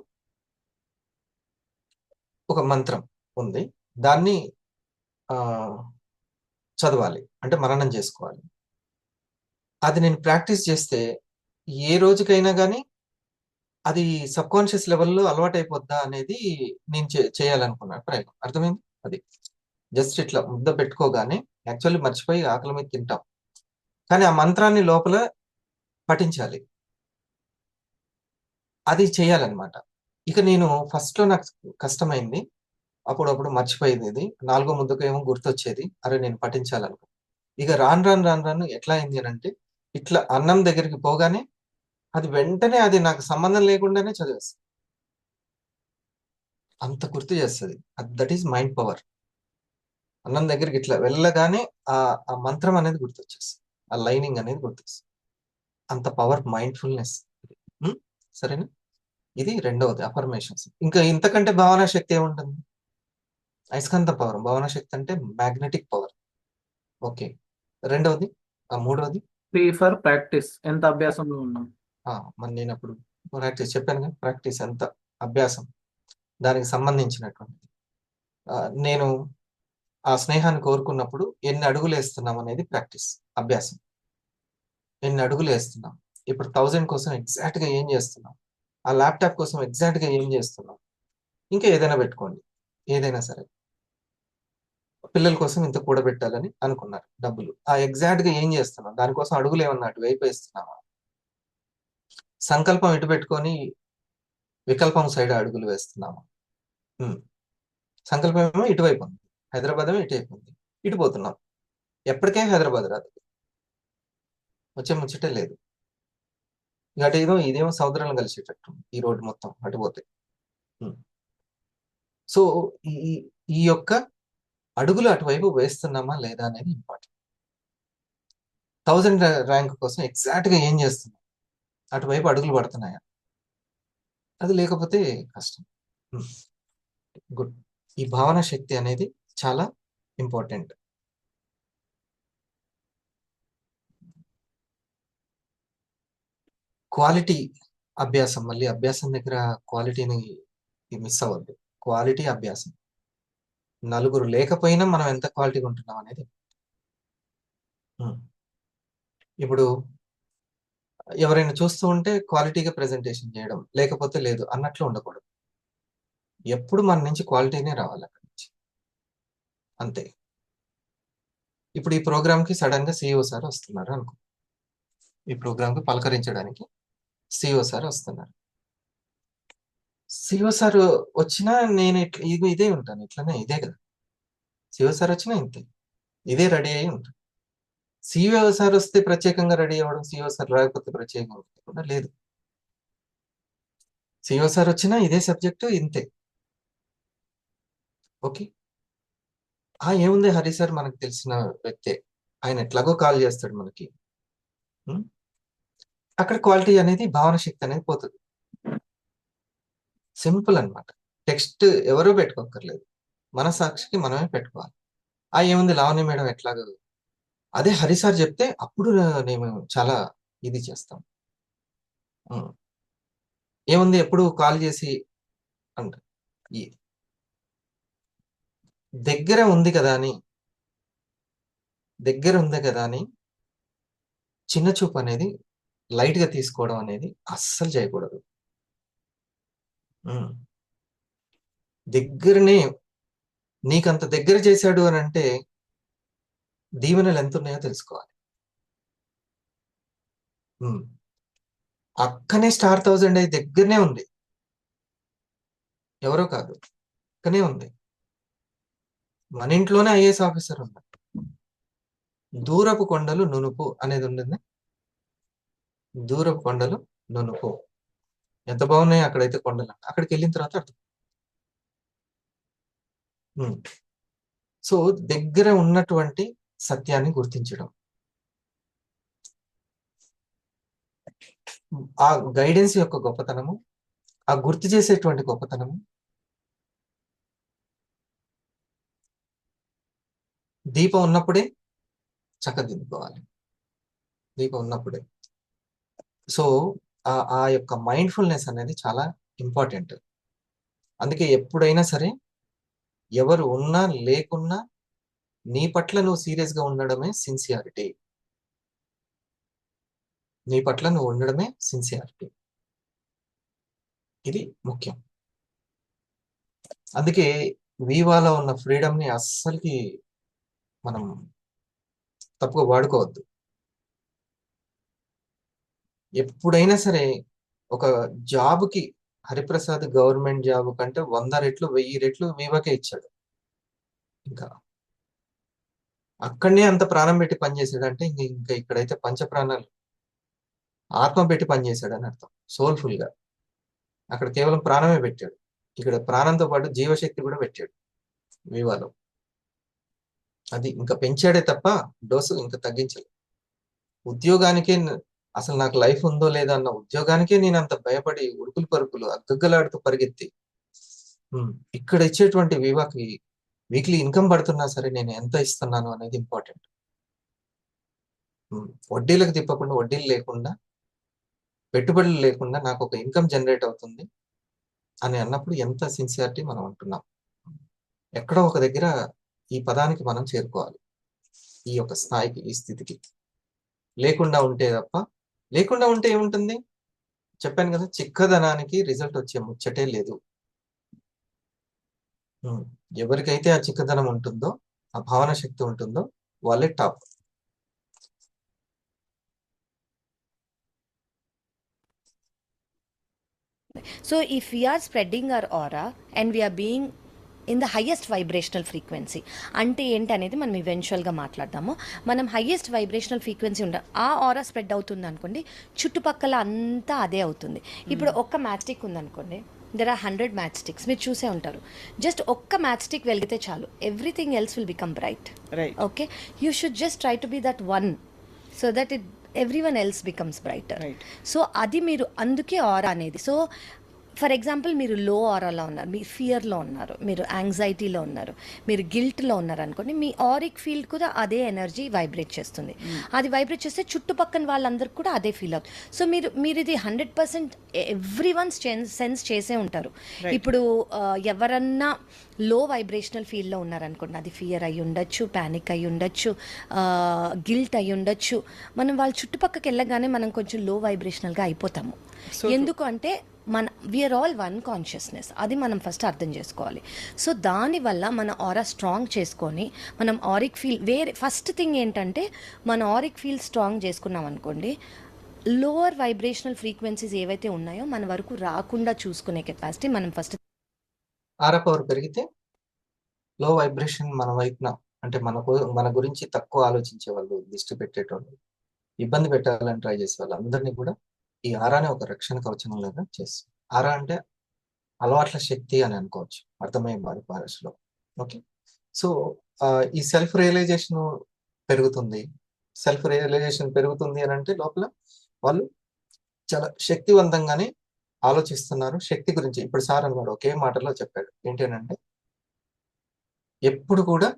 ఒక మంత్రం ఉంది, దాన్ని చదవాలి, అంటే మననం చేసుకోవాలి. అది నేను ప్రాక్టీస్ చేస్తే ఏ రోజుకైనా కానీ అది సబ్ కాన్షియస్ లెవెల్లో అలవాటు అయిపోద్దా అనేది నేను చేయాలనుకున్నాను ప్రయోగం. అర్థమైంది? అది జస్ట్ ఇట్లా ముద్ద పెట్టుకోగానే యాక్చువల్లీ మర్చిపోయి ఆకలి మీద తింటాం, కానీ ఆ మంత్రాన్ని లోపల పఠించాలి, అది చేయాలన్నమాట. ఇక నేను ఫస్ట్లో నాకు కష్టమైంది, అప్పుడప్పుడు మర్చిపోయేది. ఇది 4వ ముద్దకు ఏమో గుర్తొచ్చేది, అరే నేను పఠించాలనుకో. ఇక రాను ఎట్లా అయింది అని అంటే, ఇట్లా అన్నం దగ్గరికి పోగానే అది వెంటనే అది నాకు సంబంధం లేకుండానే చదివేస్తుంది, అంత గుర్తు చేస్తుంది. That is mind power. అన్నం దగ్గరికి ఇట్లా వెళ్ళగానే ఆ ఆ మంత్రం అనేది గుర్తొచ్చేస్తుంది, ఆ లైనింగ్ అనేది గుర్తొస్తుంది. అంత పవర్ మైండ్ఫుల్నెస్. సరేనా? ఇది రెండవది అఫర్మేషన్స్. ఇంకా ఇంతకంటే భావనా శక్తి ఏముంటుంది? అయస్కాంత పవర్. భావనా శక్తి అంటే మ్యాగ్నెటిక్ పవర్. ఓకే. రెండవది, మూడవది పీ ఫర్ ప్రాక్టీస్, ఎంత అభ్యాసంలో ఉన్నాం. మరి నేను అప్పుడు ప్రాక్టీస్ చెప్పాను కదా, ప్రాక్టీస్ ఎంత అభ్యాసం దానికి సంబంధించినటువంటిది. నేను ఆ స్నేహాన్ని కోరుకున్నప్పుడు ఎన్ని అడుగులు వేస్తున్నాం అనేది ప్రాక్టీస్, అభ్యాసం. ఎన్ని అడుగులు వేస్తున్నాం, ఇప్పుడు 1000 కోసం ఎగ్జాక్ట్ గా ఏం చేస్తున్నాం, ఆ ల్యాప్టాప్ కోసం ఎగ్జాక్ట్ గా ఏం చేస్తున్నాం, ఇంకా ఏదైనా పెట్టుకోండి, ఏదైనా సరే. పిల్లల కోసం ఇంత కూడబెట్టాలని అనుకున్నారు డబ్బులు, ఆ ఎగ్జాక్ట్ గా ఏం చేస్తున్నాం, దానికోసం అడుగులు ఏమన్నా అటువైపు వేస్తున్నామా? సంకల్పం ఇటు పెట్టుకొని వికల్పం సైడ్ అడుగులు వేస్తున్నామా? సంకల్పం ఏమో ఇటువైపు ఉంది, హైదరాబాద్ ఏమో ఇటువైపు ఉంది, ఇటు పోతున్నాం. ఎప్పటికే హైదరాబాద్ రాదు, వచ్చే ముచ్చటే లేదు. ఇక ఇదేమో సముద్రంలో కలిసేటట్టు ఈ రోడ్డు మొత్తం అటు పోతే. సో ఈ ఈ యొక్క అడుగులు అటువైపు వేస్తున్నామా లేదా అనేది ఇంపార్టెంట్. 1000 ర్యాంక్ కోసం ఎగ్జాక్ట్ గా ఏం చేస్తున్నాం, అటువైపు అడుగులు పడుతున్నాయా? అది లేకపోతే కష్టం. గుడ్. ఈ భావన శక్తి అనేది చాలా ఇంపార్టెంట్. క్వాలిటీ అభ్యాసం. మళ్ళీ అభ్యాసం దగ్గర క్వాలిటీని మిస్ అవ్వద్దు. క్వాలిటీ అభ్యాసం. నలుగురు లేకపోయినా మనం ఎంత క్వాలిటీగా ఉంటున్నాం అనేది. ఇప్పుడు ఎవరైనా చూస్తూ ఉంటే క్వాలిటీగా ప్రెజెంటేషన్ చేయడం, లేకపోతే లేదు అన్నట్లు ఉండకూడదు. ఎప్పుడు మన నుంచి క్వాలిటీనే రావాలి అక్కడి నుంచి, అంతే. ఇప్పుడు ఈ ప్రోగ్రామ్కి సడన్ గా సిఇఓ సార్ వస్తున్నారు అనుకో, ఈ ప్రోగ్రామ్కి పలకరించడానికి సిఇఓ సార్ వస్తున్నారు. సిఇఓ సార్ వచ్చినా నేను ఇదే ఉంటాను, ఇట్లనే ఇదే కదా. సిఇఓ సార్ వచ్చినా ఇంతే, ఇదే రెడీ అయి ఉంటాను. సిఇఓ సార్ వస్తే ప్రత్యేకంగా రెడీ అవ్వడం, సిఇఓ సార్ రాకపోతే ప్రత్యేకంగా లేదు. సిఇఓ సార్ వచ్చినా ఇదే సబ్జెక్టు ఇంతే. ఓకే. ఏముంది, హరి సార్ మనకు తెలిసిన వ్యక్తే, ఆయన ఎట్లాగో కాల్ చేస్తాడు మనకి. అక్కడ క్వాలిటీ అనేది, భావన శక్తి అనేది పోతుంది. సింపుల్ అన్నమాట. టెక్స్ట్ ఎవరో పెట్టుకోక్కర్లేదు, మన సాక్షికి మనమే పెట్టుకోవాలి. ఏముంది లావణ్య మేడం ఎట్లాగో, అదే హరి సార్ చెప్తే అప్పుడు నేను చాలా ఇది చేస్తాం. ఏముంది ఎప్పుడు కాల్ చేసి అంట, దగ్గర ఉంది కదా అని చిన్న చూపు అనేది, లైట్ గా తీసుకోవడం అనేది అస్సలు చేయకూడదు. దగ్గరనే నీకంత దగ్గర చేశాడు అని అంటే దీవెనలు ఎంత ఉన్నాయో తెలుసుకోవాలి. అక్కనే స్టార్ 1000 అయి దగ్గరనే ఉంది, ఎవరో కాదు, అక్కనే ఉంది. మన ఇంట్లోనే ఐఏఎస్ ఆఫీసర్ ఉన్నాడు. దూరపు కొండలు నునుపు అనేది ఉంటుంది. దూరపు కొండలు నునుపు ఎంత బాగున్నాయి అక్కడైతే కొండలు, అక్కడికి వెళ్ళిన తర్వాత అర్థం. సో దగ్గర ఉన్నటువంటి సత్యాన్ని గుర్తించడం, ఆ గైడెన్స్ యొక్క గొప్పతనము, ఆ గుర్తు చేసేటువంటి గొప్పతనము. దీపం ఉన్నప్పుడే చక్కదిద్దుకోవాలి, దీపం ఉన్నప్పుడే. సో ఆ యొక్క మైండ్ఫుల్నెస్ అనేది చాలా ఇంపార్టెంట్. అందుకే ఎప్పుడైనా సరే ఎవరు ఉన్నా లేకున్నా నీ పట్ల నువ్వు సీరియస్ గా ఉండడమే సిన్సియారిటీ. నీ పట్ల నువ్వు ఉండడమే సిన్సియారిటీ. ఇది ముఖ్యం. అందుకే వీవాలో ఉన్న ఫ్రీడమ్ ని అస్సలకి మనం తప్పుగా వాడుకోవద్దు. ఎప్పుడైనా సరే ఒక జాబ్కి హరిప్రసాద్ గవర్నమెంట్ జాబ్ కంటే 100 రెట్లు 1000 రెట్లు వీవాకే ఇచ్చాడు. ఇంకా అక్కడనే అంత ప్రాణం పెట్టి పనిచేసాడంటే ఇంకా ఇక్కడైతే పంచప్రాణాలు ఆత్మ పెట్టి పనిచేశాడని అర్థం. సోల్ఫుల్ గా అక్కడ కేవలం ప్రాణమే పెట్టాడు, ఇక్కడ ప్రాణంతో పాటు జీవశక్తి కూడా పెట్టాడు వీవాలో. అది ఇంకా పెంచాడే తప్ప డోసు ఇంకా తగ్గించలేదు. ఉద్యోగానికే అసలు నాకు లైఫ్ ఉందో లేదో అన్న ఉద్యోగానికే నేను అంత భయపడి ఉరుకులు పరుకులు అగ్గగ్గలాడుతూ పరిగెత్తి ఇక్కడ ఇచ్చేటువంటి వివాకి వీక్లీ ఇన్కమ్ పడుతున్నా సరే నేను ఎంత ఇస్తున్నాను అనేది ఇంపార్టెంట్. వడ్డీలకు తిప్పకుండా, వడ్డీలు లేకుండా, పెట్టుబడులు లేకుండా నాకు ఒక ఇన్కమ్ జనరేట్ అవుతుంది అని అన్నప్పుడు ఎంత సిన్సియారిటీ మనం అంటున్నాం. ఎక్కడో ఒక దగ్గర ఈ పదానికి మనం చేరుకోవాలి, ఈ యొక్క స్థాయికి, ఈ స్థితికి. లేకుండా ఉంటే తప్ప, లేకుండా ఉంటే ఏముంటుంది? చెప్పాను కదా, చిక్కదనానికి రిజల్ట్ వచ్చే ముచ్చటే లేదు. ఎవరికైతే ఆ చిక్కదనం ఉంటుందో, ఆ భావన శక్తి ఉంటుందో వాళ్ళే top. So if we are spreading our aura and we are being in the highest vibrational frequency అంటే ఏంటి అనేది మనం ఈవెన్చువల్గా మాట్లాడదాము. మనం హయ్యెస్ట్ వైబ్రేషనల్ ఫ్రీక్వెన్సీ ఆ ఆరా స్ప్రెడ్ అవుతుంది అనుకోండి, చుట్టుపక్కల అంతా అదే అవుతుంది. ఇప్పుడు ఒక్క మ్యాచ్ స్టిక్ ఉందనుకోండి, దెర్ ఆర్ 100 మ్యాచ్ స్టిక్స్, మీరు చూసే ఉంటారు. జస్ట్ ఒక్క మ్యాచ్ స్టిక్ వెలిగితే చాలు, everything else will become bright. Okay, you should just try to be that one so that everyone else becomes brighter. So అది మీరు, అందుకే ఆరా అనేది. సో ఫర్ ఎగ్జాంపుల్ మీరు లో ఆరాలో ఉన్నారు, మీరు ఫియర్లో ఉన్నారు, మీరు యాంగ్జైటీలో ఉన్నారు, మీరు గిల్ట్లో ఉన్నారు అనుకోండి, మీ ఆరిక్ ఫీల్డ్ కూడా అదే ఎనర్జీ వైబ్రేట్ చేస్తుంది. అది వైబ్రేట్ చేస్తే చుట్టుపక్కల వాళ్ళందరికీ కూడా అదే ఫీల్ అవుతుంది. సో మీరు ఇది 100% ఎవ్రీ వన్ సెన్స్ చేసే ఉంటారు. ఇప్పుడు ఎవరన్నా లో వైబ్రేషనల్ ఫీల్డ్లో ఉన్నారనుకోండి, అది ఫియర్ అయి ఉండొచ్చు, ప్యానిక్ అయి ఉండొచ్చు, గిల్ట్ అయి ఉండొచ్చు, మనం వాళ్ళ చుట్టుపక్కకి వెళ్ళగానే మనం కొంచెం లో వైబ్రేషనల్గా అయిపోతాము. ఎందుకు అంటే వీఆర్ ఆల్ వన్ కాన్షియస్నెస్, అది మనం ఫస్ట్ అర్థం చేసుకోవాలి. సో దానివల్ల మన ఆరా స్ట్రాంగ్ చేసుకొని మనం ఆరిక్ ఫీల్ ఫస్ట్ థింగ్ ఏంటంటే మన ఆరిక్ ఫీల్ స్ట్రాంగ్ చేసుకున్నాం అనుకోండి, లోవర్ వైబ్రేషనల్ ఫ్రీక్వెన్సీస్ ఏవైతే ఉన్నాయో మన వరకు రాకుండా చూసుకునే కెపాసిటీ మనం ఫస్ట్. ఆరా పవర్ పెరిగితే లో వైబ్రేషన్ మన వైపున, అంటే మన గురించి తక్కువ ఆలోచించే వాళ్ళు, దిష్టి పెట్టేటోళ్ళు, ఇబ్బంది పెట్టాలని ట్రై చేసే వాళ్ళు అందరినీ కూడా ఈ ఆరానే ఒక రక్షణ కవచం లాగా చేస్తుంది. ఆరా అంటే అలవాట్ల శక్తి అని అనుకోవచ్చు, అర్థమయ్యే భాషలో. ఓకే, సో ఈ సెల్ఫ్ రియలైజేషన్ పెరుగుతుంది. సెల్ఫ్ రియలైజేషన్ పెరుగుతుంది అని అంటే లోపల వాళ్ళు చాలా శక్తివంతంగానే ఆలోచిస్తున్నారు. శక్తి గురించి ఇప్పుడు సార్ అన్నాడు, ఒకే మాటలో చెప్పాడు, ఏంటి అని అంటే ఎప్పుడు కూడా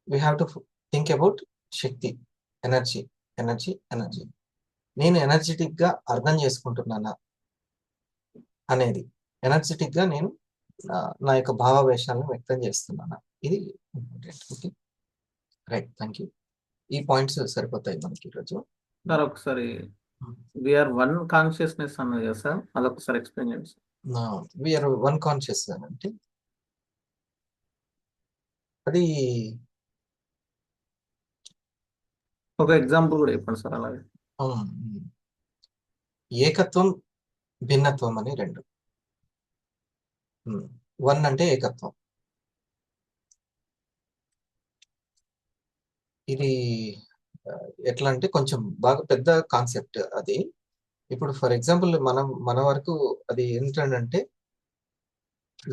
we have to think about Shakti, energy, energy, energy. నేను ఎనర్జెటిక్గా అర్థం చేసుకుంటున్నానా అనేది, ఎనర్జెటిక్గా నేను నా యొక్క భావావేశాలను వ్యక్తం చేస్తున్నానా, ఇది important. Okay, right, thank you. ఈ పాయింట్స్ సరిపోతాయి మనకి ఈరోజు. సార్ ఒకసారి వీఆర్ వన్ కాన్షియస్నెస్ అన్నది కదా సార్, అదొకసారి ఎక్స్ప్లెయిన్ చేయండి సార్. వీఆర్ వన్ కాన్షియస్ అంటే అది ఒక ఎగ్జాంపుల్ కూడా చెప్పండి సార్. అలాగే ఏకత్వం, భిన్నత్వం అని రెండు. వన్ అంటే ఏకత్వం. ఇది ఎట్లా అంటే కొంచెం బాగా పెద్ద కాన్సెప్ట్ అది. ఇప్పుడు ఫర్ ఎగ్జాంపుల్ మన వరకు అది ఏంటంటే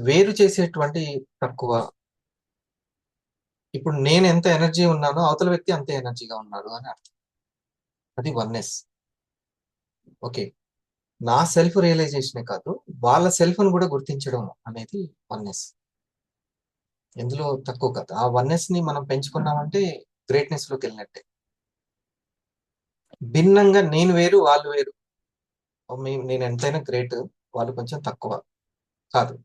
వేరు చేసేటువంటి తక్కువ. ఇప్పుడు నేను ఎంత ఎనర్జీ ఉన్నానో అవతల వ్యక్తి అంతే ఎనర్జీగా ఉన్నాడు అని అర్థం. అది వన్నెస్. ఓకే, నా సెల్ఫ్ రియలైజేషనే కాదు, వాళ్ళ సెల్ఫ్ను కూడా గుర్తించడం అనేది వన్నెస్. ఎందులో తక్కువ కాదు. ఆ వన్నెస్ ని మనం పెంచుకున్నామంటే గ్రేట్నెస్ లోకి వెళ్ళినట్టే. భిన్నంగా నేను వేరు, వాళ్ళు వేరు, నేను ఎంతైనా గ్రేట్, వాళ్ళు కొంచెం తక్కువ కాదు.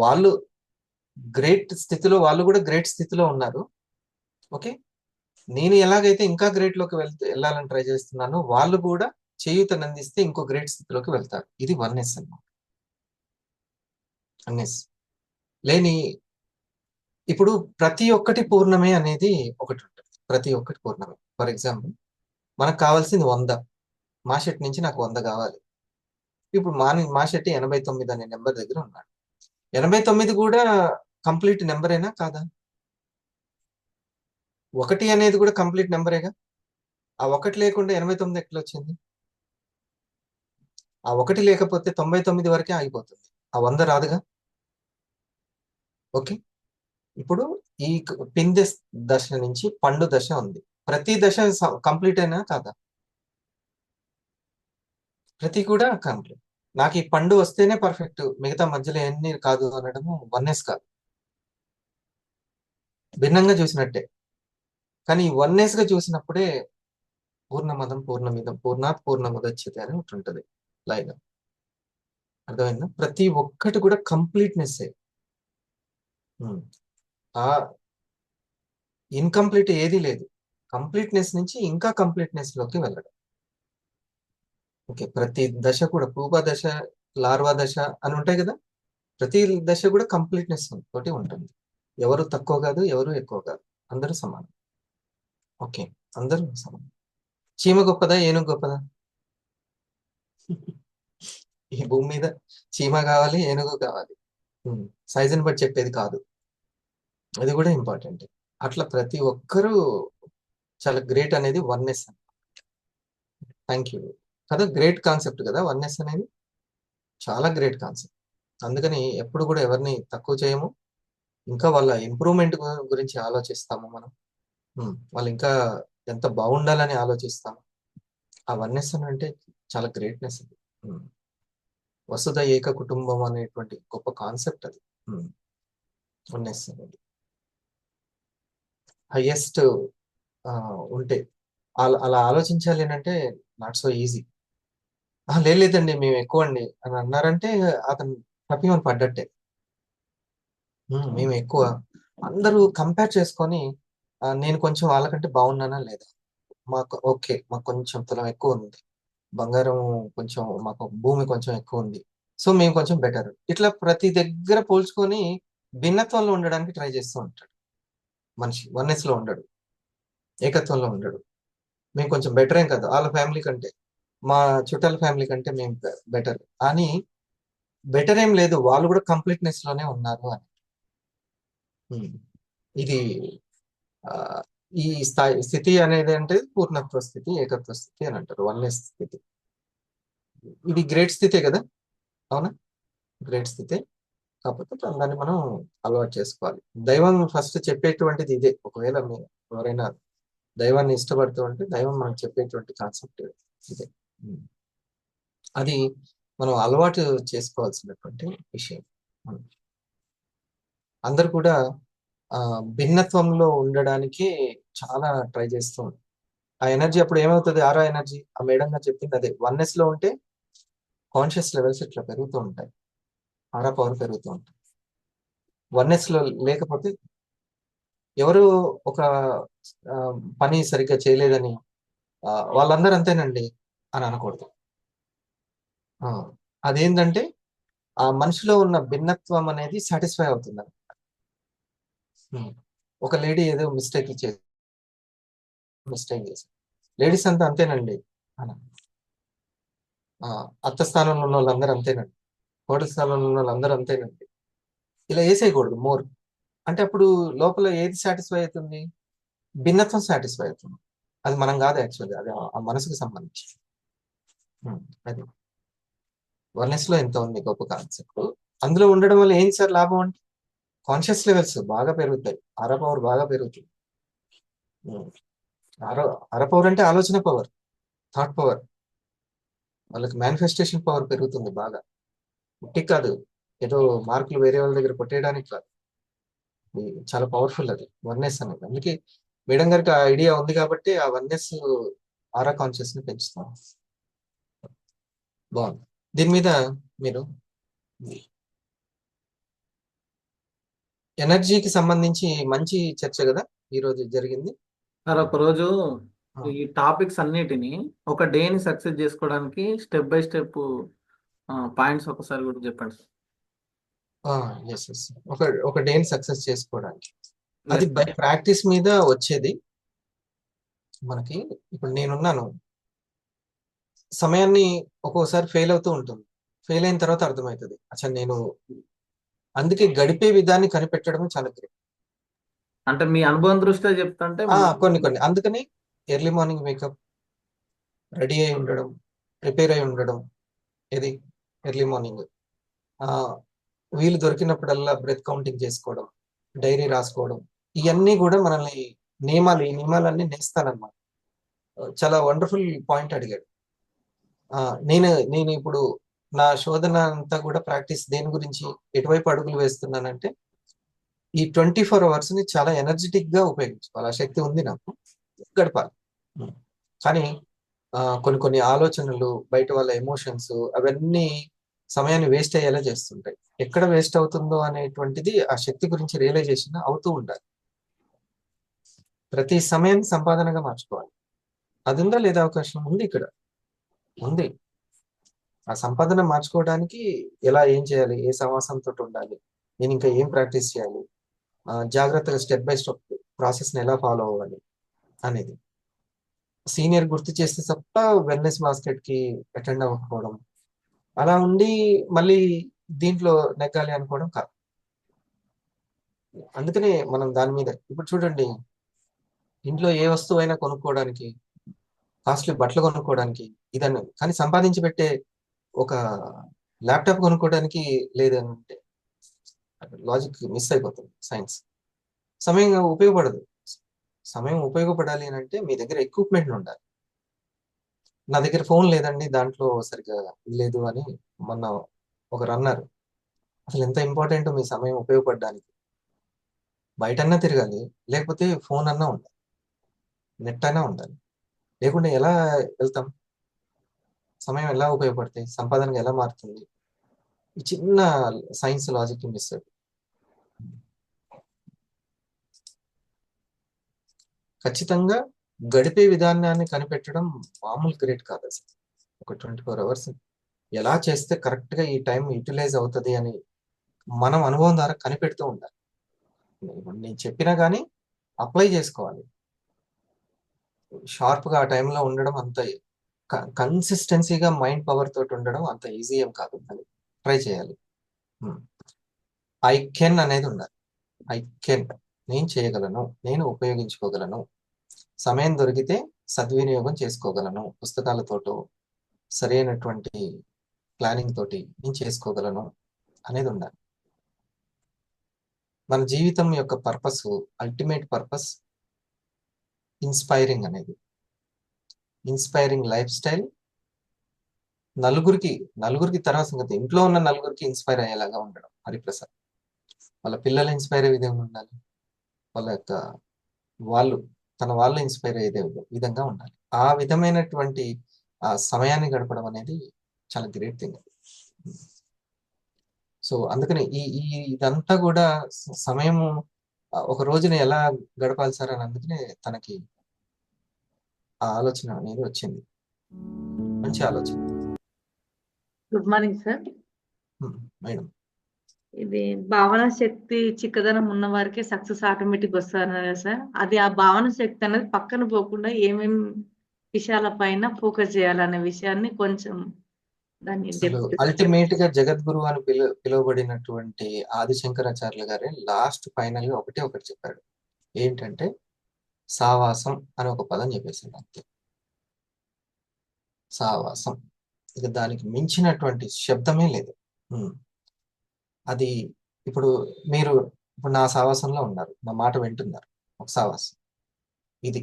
వాళ్ళు గ్రేట్ స్థితిలో, వాళ్ళు కూడా గ్రేట్ స్థితిలో ఉన్నారు. ఓకే, నేను ఎలాగైతే ఇంకా గ్రేట్ లోకి వెళ్ళాలని ట్రై చేస్తున్నానో వాళ్ళు కూడా చేయూతనందిస్తే ఇంకో గ్రేట్ స్థితిలోకి వెళ్తారు. ఇది వన్నెస్ అన్నమాట. వన్నెస్ లేని, ఇప్పుడు ప్రతి ఒక్కటి పూర్ణమే అనేది ఒకటి ఉంటుంది. ప్రతి ఒక్కటి పూర్ణమే. ఫర్ ఎగ్జాంపుల్ మనకు కావాల్సింది 100, మా షెట్ నుంచి నాకు 100 కావాలి. ఇప్పుడు మా షెట్ 89 అనే నెంబర్ దగ్గర ఉన్నాడు. 89 కూడా కంప్లీట్ నెంబరేనా కాదా? 1 అనేది కూడా కంప్లీట్ నెంబరేగా. ఆ 1 లేకుండా 89 ఎట్లా వచ్చింది? ఆ 1 లేకపోతే 99 వరకే ఆగిపోతుంది, ఆ 100 రాదుగా. ఓకే, ఇప్పుడు ఈ పిందె దశ నుంచి పండు దశ ఉంది. ప్రతి దశ కంప్లీట్ అయినా కాదా? ప్రతి కూడా కంప్లీట్. నాకు ఈ పండు వస్తేనే పర్ఫెక్ట్, మిగతా మధ్యలో ఎన్ని కాదు అనడము వన్నెస్ కాదు, భిన్నంగా చూసినట్టే. కానీ ఈ వన్నెస్ గా చూసినప్పుడే పూర్ణమదం పూర్ణమిదం పూర్ణాత్ పూర్ణముదచ్యతే అని ఒకటి ఉంటుంది లైన్. అర్థమైందా? ప్రతి ఒక్కటి కూడా కంప్లీట్నెస్. ఆ ఇన్కంప్లీట్ ఏది లేదు. కంప్లీట్నెస్ నుంచి ఇంకా కంప్లీట్నెస్ లోకి వెళ్ళడం. ఓకే, ప్రతి దశ కూడా పూప దశ, లార్వా దశ అని ఉంటాయి కదా, ప్రతి దశ కూడా కంప్లీట్నెస్ తోటి ఉంటుంది. ఎవరు తక్కువ కాదు, ఎవరు ఎక్కువ కాదు, అందరూ సమానం. ఓకే, అందరూ సమానం. చీమ గొప్పదా, ఏనుగు గొప్పదా? ఈ భూమి మీద చీమ కావాలి, ఏనుగు కావాలి. సైజుని బట్టి చెప్పేది కాదు, అది కూడా ఇంపార్టెంట్. అట్లా ప్రతి ఒక్కరూ చాలా గ్రేట్ అనేది వన్నెస్. థ్యాంక్ యూ కదా, గ్రేట్ కాన్సెప్ట్ కదా వన్నెస్ అనేది, చాలా గ్రేట్ కాన్సెప్ట్. అందుకని ఎప్పుడు కూడా ఎవరిని తక్కువ చేయము, ఇంకా వాళ్ళ ఇంప్రూవ్మెంట్ గురించి ఆలోచిస్తాము మనం. వాళ్ళు ఇంకా ఎంత బాగుండాలని ఆలోచిస్తాము. ఆ వన్నెస్ అని అంటే చాలా గ్రేట్నెస్ అది. వసుధ ఏక కుటుంబం అనేటువంటి గొప్ప కాన్సెప్ట్ అది. వన్నెస్ అనేది హైయెస్ట్ ఉంటే అలా ఆలోచించాలి అని అంటే నాట్ సో ఈజీ. లేదండి మేము ఎక్కువ అండి అని అన్నారంటే అతను తప్పిమని పడ్డట్టే. మేము ఎక్కువ, అందరూ కంపేర్ చేసుకొని నేను కొంచెం వాళ్ళకంటే బాగున్నానా లేదా, మాకు ఓకే మాకు కొంచెం తులం ఎక్కువ ఉంది, బంగారం కొంచెం, మాకు భూమి కొంచెం ఎక్కువ ఉంది, సో మేము కొంచెం బెటర్. ఇట్లా ప్రతి దగ్గర పోల్చుకొని భిన్నత్వంలో ఉండడానికి ట్రై చేస్తూ ఉంటాడు మనిషి. వన్నెస్ లో ఉండడు, ఏకత్వంలో ఉండడు. మేము కొంచెం బెటర్ ఏం కదా వాళ్ళ ఫ్యామిలీ కంటే, మా చుట్టాల ఫ్యామిలీ కంటే మేము బెటర్ అని. బెటర్ ఏం లేదు, వాళ్ళు కూడా కంప్లీట్నెస్ లోనే ఉన్నారు అని. ఇది ఈ స్థితి అనేది అంటే పూర్ణత్వ స్థితి, ఏకత్వ స్థితి అని అంటారు, వన్నెస్ స్థితి. ఇది గ్రేట్ స్థితే కదా, అవునా? గ్రేట్ స్థితే. కాకపోతే దాన్ని మనం అలవాటు చేసుకోవాలి. దైవం ఫస్ట్ చెప్పేటువంటిది ఇదే. ఒకవేళ ఎవరైనా దైవాన్ని ఇష్టపడుతూ ఉంటే దైవం మనకు చెప్పేటువంటి కాన్సెప్ట్ ఇదే. అది మనం అలవాటు చేసుకోవాల్సినటువంటి విషయం. అందరు కూడా భిన్నత్వంలో ఉండడానికి చాలా ట్రై చేస్తూ ఉంటారు. ఆ ఎనర్జీ అప్పుడు ఏమవుతుంది, ఆరో ఎనర్జీ, ఆ మేడం గారు చెప్పింది అదే. వన్నెస్ లో ఉంటే కాన్షియస్ లెవెల్స్ ఇట్లా పెరుగుతూ ఉంటాయి, ఆరా పవర్ పెరుగుతూ ఉంటాయి. వన్నెస్ లో లేకపోతే ఎవరు ఒక పని సరిగ్గా చేయలేదని వాళ్ళందరూ అంతేనండి అని అనకూడదు. అదేంటంటే ఆ మనిషిలో ఉన్న భిన్నత్వం అనేది సాటిస్ఫై అవుతుంది. ఒక లేడీ ఏదో మిస్టేక్ చేశారు, లేడీస్ అంతా అంతేనండి అని. అత్త స్థానంలో ఉన్న వాళ్ళందరూ అంతేనండి, కోడలి స్థానంలో ఉన్న వాళ్ళందరూ అంతేనండి, ఇలా వేసేయకూడదు మోర్. అంటే అప్పుడు లోపల ఏది సాటిస్ఫై అవుతుంది, భిన్నత్వం సాటిస్ఫై అవుతుంది. అది మనం కాదు యాక్చువల్గా, అది ఆ మనసుకు సంబంధించి. అది వన్నెస్ లో ఎంత ఉంది గొప్ప కాన్సెప్ట్. అందులో ఉండడం వల్ల ఏం సార్ లాభం అంటే కాన్షియస్ లెవెల్స్ బాగా పెరుగుతాయి, అర పవర్ బాగా పెరుగుతుంది. అర పవర్ అంటే ఆలోచన పవర్, థాట్ పవర్, వాళ్ళకి మేనిఫెస్టేషన్ పవర్ పెరుగుతుంది బాగా. పుట్టికి కాదు, ఏదో మార్కులు వేరే వాళ్ళ దగ్గర కొట్టేయడానికి కాదు, చాలా పవర్ఫుల్ అది వన్నెస్ అనేది. అందుకే మేడం గారికి ఆ ఐడియా ఉంది కాబట్టి ఆ వన్నెస్ ఆరా కాన్షియస్ ని పెంచుతాం. బాగుంది. దీని మీద మీరు ఎనర్జీకి సంబంధించి మంచి చర్చ కదా ఈ రోజు జరిగింది. సార్ ఒక రోజు ఈ టాపిక్స్ అన్నిటిని ఒక డేని సక్సెస్ చేసుకోవడానికి స్టెప్ బై స్టెప్ పాయింట్స్ ఒకసారి కూడా చెప్పండి సార్. ఒక డేని సక్సెస్ చేసుకోవడానికి అది బై ప్రాక్టీస్ మీద వచ్చేది మనకి. ఇప్పుడు నేనున్నాను, సమయాన్ని ఒక్కోసారి ఫెయిల్ అవుతూ ఉంటుంది, ఫెయిల్ అయిన తర్వాత అర్థమవుతుంది అసలు నేను. అందుకే గడిపే విధాన్ని కనిపెట్టడమే చాలా గ్రేట్. అంటే మీ అనుభవం దృష్ట్యా చెప్తుంటే కొన్ని అందుకని ఎర్లీ మార్నింగ్ వేకప్, రెడీ అయి ఉండడం, ప్రిపేర్ అయి ఉండడం, ఇది ఎర్లీ మార్నింగ్. వీలు దొరికినప్పుడల్లా బ్రెత్ కౌంటింగ్ చేసుకోవడం, డైరీ రాసుకోవడం, ఇవన్నీ కూడా మనల్ని ఈ నియమాలన్నీ నేస్తానన్నమాట. చాలా వండర్ఫుల్ పాయింట్ అడిగాడు. నేను ఇప్పుడు నా శోధన అంతా కూడా ప్రాక్టీస్ దేని గురించి, ఎటువైపు అడుగులు వేస్తున్నానంటే ఈ 24 అవర్స్ ని చాలా ఎనర్జెటిక్ గా ఉపయోగించుకోవాలి. ఆ శక్తి ఉంది నాకు, గడపాలి. కానీ కొన్ని కొన్ని ఆలోచనలు, బయట వాళ్ళ ఎమోషన్స్, అవన్నీ సమయాన్ని వేస్ట్ అయ్యేలా చేస్తుంటాయి. ఎక్కడ వేస్ట్ అవుతుందో అనేటువంటిది ఆ శక్తి గురించి రియలైజేషన్ అవుతూ ఉండాలి. ప్రతి సమయాన్ని సంపాదనగా మార్చుకోవాలి. అది ఉందా లేదా? అవకాశం ఉంది, ఇక్కడ ఉంది. ఆ సంపాదన మార్చుకోవడానికి ఎలా, ఏం చేయాలి, ఏ సమాసంతో ఉండాలి, నేను ఇంకా ఏం ప్రాక్టీస్ చేయాలి, జాగ్రత్తగా స్టెప్ బై స్టెప్ ప్రాసెస్ని ఎలా ఫాలో అవ్వాలి అనేది. సీనియర్ గుర్తు చేస్తే తప్ప వెల్నెస్ బాస్కెట్కి అటెండ్ అవ్వకపోవడం, అలా ఉండి మళ్ళీ దీంట్లో నెగ్గాలి అనుకోవడం కాదు. అందుకనే మనం దాని మీద ఇప్పుడు చూడండి, ఇంట్లో ఏ వస్తువు అయినా కొనుక్కోవడానికి, కాస్ట్లీ బట్టలు కొనుక్కోవడానికి ఇదన్నీ, కానీ సంపాదించి పెట్టే ఒక ల్యాప్టాప్ కొనుక్కోవడానికి లేదంటే లాజిక్ మిస్ అయిపోతుంది. సైన్స్ సమయం ఉపయోగపడదు. సమయం ఉపయోగపడాలి అని అంటే మీ దగ్గర ఎక్విప్మెంట్ ఉండాలి. నా దగ్గర ఫోన్ లేదండి, దాంట్లో సరిగ్గా లేదు అని మొన్న ఒకరు అన్నారు. అసలు ఎంత ఇంపార్టెంట్ మీ సమయం ఉపయోగపడడానికి. బయటన్నా తిరగాలి, లేకపోతే ఫోన్ అన్నా ఉండాలి, నెట్ అయినా ఉండాలి. లేకుంటే ఎలా వెళ్తాం? సమయం ఎలా ఉపయోగపడతాయి? సంపాదనగా ఎలా మారుతుంది? ఈ చిన్న సైన్స్ లాజిక్ మిస్ అవుతుంది. ఖచ్చితంగా గడిపే విధానాన్ని కనిపెట్టడం మామూలు గ్రేట్ కాదు అసలు. ఒక 24 అవర్స్ ఎలా చేస్తే కరెక్ట్ గా ఈ టైం యూటిలైజ్ అవుతుంది అని మనం అనుభవం ద్వారా కనిపెడుతూ ఉండాలి. నేను చెప్పినా కానీ అప్లై చేసుకోవాలి. షార్ప్ గా ఆ టైంలో ఉండడం అంత కన్సిస్టెన్సీగా మైండ్ పవర్ తోటి ఉండడం అంత ఈజీ ఏం కాదు. అని ట్రై చేయాలి. ఐ కెన్ అనేది ఉండాలి. ఐ కెన్, నేను చేయగలను, నేను ఉపయోగించుకోగలను, సమయం దొరికితే సద్వినియోగం చేసుకోగలను, పుస్తకాలతోటో సరైనటువంటి ప్లానింగ్ తోటి నేను చేసుకోగలను అనేది ఉండాలి. మన జీవితం యొక్క పర్పస్, అల్టిమేట్ పర్పస్ ఇన్స్పైరింగ్ అనేది. ఇన్స్పైరింగ్ లైఫ్ స్టైల్ నలుగురికి తర్వాత సంగతి, ఇంట్లో ఉన్న నలుగురికి ఇన్స్పైర్ అయ్యేలాగా ఉండడం. హరిప్రసాద్ వాళ్ళ పిల్లలు ఇన్స్పైర్ అయ్యే విధంగా ఉండాలి, వాళ్ళ యొక్క తన వాళ్ళు ఇన్స్పైర్ అయ్యే విధంగా ఉండాలి. ఆ విధమైనటువంటి ఆ సమయాన్ని గడపడం అనేది చాలా గ్రేట్ థింగ్. సో అందుకని ఇదంతా కూడా సమయము ఒక రోజుని ఎలా గడపాలి సార్ అని, అందుకనే తనకి ఆ ఆలోచన అనేది వచ్చింది. మంచి ఆలోచన. Good morning sir. మేడం, ఇది భావన శక్తి చిక్కదనం ఉన్న వారికి సక్సెస్ ఆటోమేటిక్ వస్తారన్నారు కదా సార్. అది ఆ భావన శక్తి అనేది పక్కన పోకుండా ఏమేం విషయాల పైన ఫోకస్ చేయాలనే విషయాన్ని కొంచెం దాన్ని అసలు అల్టిమేట్ గా జగద్గురు అని పిలువబడినటువంటి ఆదిశంకరాచార్యులు గారే లాస్ట్ ఫైనల్ గా ఒకటి చెప్పాడు. ఏంటంటే సావాసం అని ఒక పదం చెప్పేసింది అంతే. సావాసం, ఇక దానికి మించినటువంటి శబ్దమే లేదు. అది ఇప్పుడు నా సావాసంలో ఉన్నారు, నా మాట వింటున్నారు, ఒక సావాసం ఇది.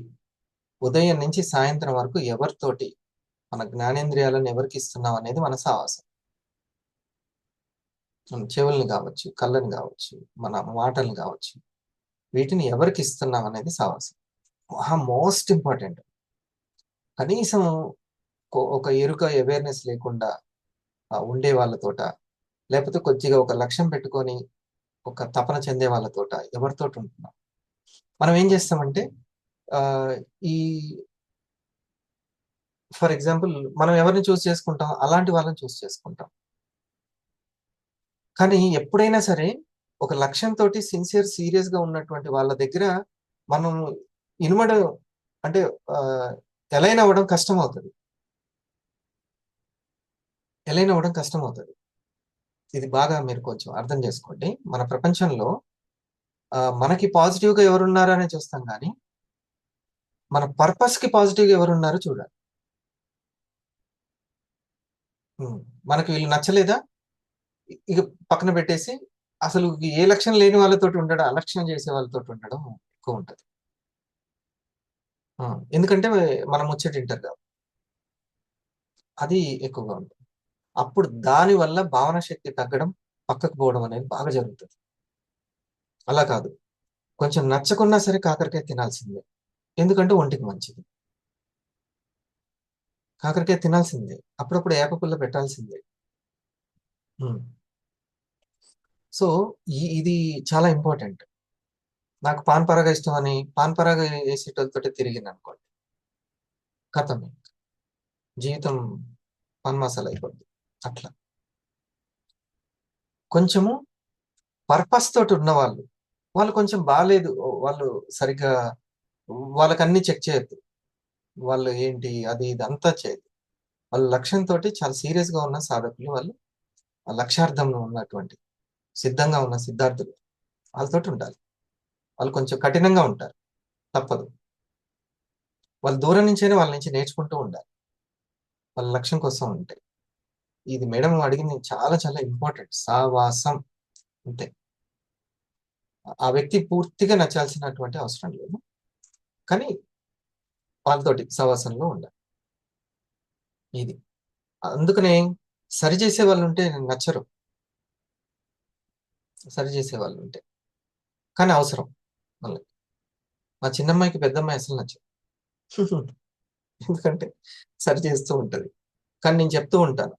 ఉదయం నుంచి సాయంత్రం వరకు ఎవరితోటి మన జ్ఞానేంద్రియాలను ఎవరికి ఇస్తున్నాం అనేది మన సావాసం. చెవుల్ని కావచ్చు, కళ్ళని కావచ్చు, మన మాటల్ని కావచ్చు, వీటిని ఎవరికి ఇస్తున్నాం అనేది సావాసం. Most important. కనీసం ఒక ఎరుక, అవేర్నెస్ లేకుండా ఉండే వాళ్ళతోట, లేకపోతే కొద్దిగా ఒక లక్ష్యం పెట్టుకొని ఒక తపన చెందే వాళ్ళతోట, ఎవరితోటి ఉంటున్నాం. మనం ఏం చేస్తామంటే ఫర్ ఎగ్జాంపుల్ మనం ఎవరిని చూస్ చేసుకుంటాం, అలాంటి వాళ్ళని చూస్ చేసుకుంటాం. కానీ ఎప్పుడైనా సరే ఒక లక్ష్యంతో సీరియస్ గా ఉన్నటువంటి వాళ్ళ దగ్గర మనం అంటే ఎలైన్ అవ్వడం కష్టం అవుతుంది. ఇది బాగా మీరు కొంచెం అర్థం చేసుకోండి. మన ప్రపంచంలో మనకి పాజిటివ్ గా ఎవరున్నారో అనే చూస్తాం, కానీ మన పర్పస్ కి పాజిటివ్ గా ఎవరున్నారో చూడాలి. మనకి వీళ్ళు నచ్చలేదా, ఇక పక్కన పెట్టేసి అసలు ఏ లక్షణం లేని వాళ్ళతోటి ఉండడం, అలక్ష్యం చేసే వాళ్ళతో ఉండడం ఎక్కువ ఉంటది. ఎందుకంటే మన ముచ్చట వింటారు కాబట్టి. అది ఎక్కువగా ఉంటుంది. అప్పుడు దాని వల్ల భావన శక్తి తగ్గడం, పక్కకు పోవడం అనేది బాగా జరుగుతుంది. అలా కాదు, కొంచెం నచ్చకున్నా సరే కాకరకాయ తినాల్సిందే. ఎందుకంటే ఒంటికి మంచిది. కాకరకాయ తినాల్సిందే. అప్పుడప్పుడు ఏప పుల్ల పెట్టాల్సిందే. హ్మ్. సో, ఇది చాలా ఇంపార్టెంట్. నాకు పాన్ పరాగ ఇష్టం అని పాన్ పరాగ ఏసేటోళ్ళతోటే తిరిగిందనుకోండి, ఖతం. జీవితం పాన్ మసాలా అయిపోద్ది. అట్లా. కొంచెము పర్పస్ తోటి ఉన్నవాళ్ళు, వాళ్ళు కొంచెం బాలేదు, వాళ్ళు సరిగ్గా వాళ్ళకన్నీ చెక్ చేయొద్దు. వాళ్ళు ఏంటి అది ఇది అంతా చేయదు. వాళ్ళ లక్ష్యంతోటి చాలా సీరియస్‌గా ఉన్న సాధకులు వాళ్ళు. ఆ లక్ష్యార్థంలో ఉన్నటువంటి సిద్ధంగా ఉన్న సిద్ధార్థులు వాళ్ళతోటి ఉండాలి. వాళ్ళు కొంచెం కఠినంగా ఉంటారు. తప్పదు. వాళ్ళు దూరం నుంచైనా వాళ్ళ నుంచి నేర్చుకుంటూ ఉండాలి. వాళ్ళ లక్ష్యం కోసం ఉంటే. ఇది మేడం అడిగింది చాలా చాలా ఇంపార్టెంట్. సావాసం అంతే. ఆ వ్యక్తి పూర్తిగా నచ్చాల్సినటువంటి అవసరం లేదు. కానీ వాళ్ళతోటి సహవాసంలో ఉండాలి. ఇది. అందుకనే సరిచేసే వాళ్ళుంటే నచ్చరు. సరిచేసే వాళ్ళుంటే. కానీ అవసరం వాళ్ళకి. మా చిన్నమ్మాయికి పెద్దమ్మాయి అసలు నచ్చదు. ఎందుకంటే సరి చేస్తూ ఉంటది. కానీ నేను చెప్తూ ఉంటాను.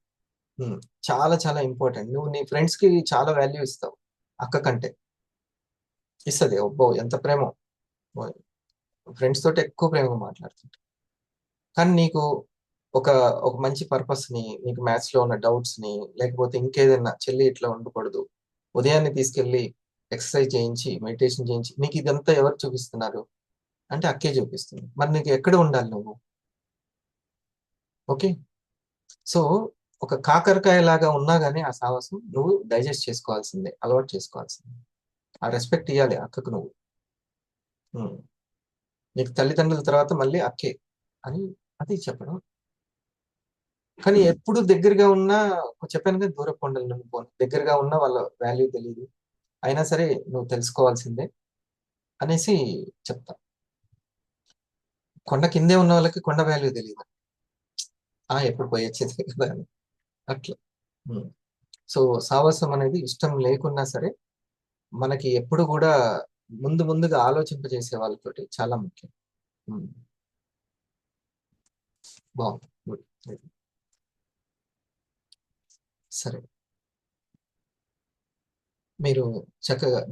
హ్మ్. చాలా చాలా ఇంపార్టెంట్. నువ్వు నీ ఫ్రెండ్స్‌కి చాలా వాల్యూ ఇస్తావు. అక్క కంటే. ఇస్తది. అబ్బో! ఎంత ప్రేమో. ఓయ్! ఫ్రెండ్స్ తోటి ఎక్కువ ప్రేమగా మాట్లాడుతుంటా. కానీ నీకు ఒక, ఒక మంచి పర్పస్‌ని, నీకు మ్యాథ్స్‌లో ఉన్న డౌట్స్‌ని, లేకపోతే ఇంకేదన్నా చెల్లి ఇట్లా ఉండకూడదు. ఉదయాన్నే తీసుకెళ్ళి ఎక్సర్సైజ్ చేయించి, మెడిటేషన్ చేయించి, నీకు ఇదంతా ఎవరు చూపిస్తున్నారు? అంటే అక్కే చూపిస్తుంది. మరి నీకు ఎక్కడ ఉండాలి నువ్వు? ఓకే. సో, ఒక కాకరకాయలాగా ఉన్నా గాని ఆ సావాసం నువ్వు డైజెస్ట్ చేసుకోవాల్సిందే. అలవాటు చేసుకోవాల్సిందే. ఆ రెస్పెక్ట్ ఇయ్యాలి అక్కకు నువ్వు. హ్మ్. నీకు తల్లిదండ్రుల తర్వాత మళ్ళీ అక్కే అని అది చెప్పడం. కానీ ఎప్పుడు దగ్గరగా ఉన్నా చెప్పాను కదా! దూరపు కొండలు నునుపు దగ్గరగా ఉన్నా వాళ్ళ వాల్యూ తెలీదు. అయినా సరే నువ్వు తెలుసుకోవాల్సిందే అనేసి చెప్తా. కొండ కిందే ఉన్న వాళ్ళకి కొండ వాల్యూ తెలీదు. ఎప్పుడు పోయొచ్చేదే కదా అని. అట్లా. హ్మ్. సో, సావాసం అనేది ఇష్టం లేకున్నా సరే, మనకి ఎప్పుడు గూడా ముందుగా ఆలోచింపజేసే వాళ్ళతోటి చాలా ముఖ్యం. హ్మ్. బావుంది. గుడ్. వెరీ సరే. మీరు చక్కగా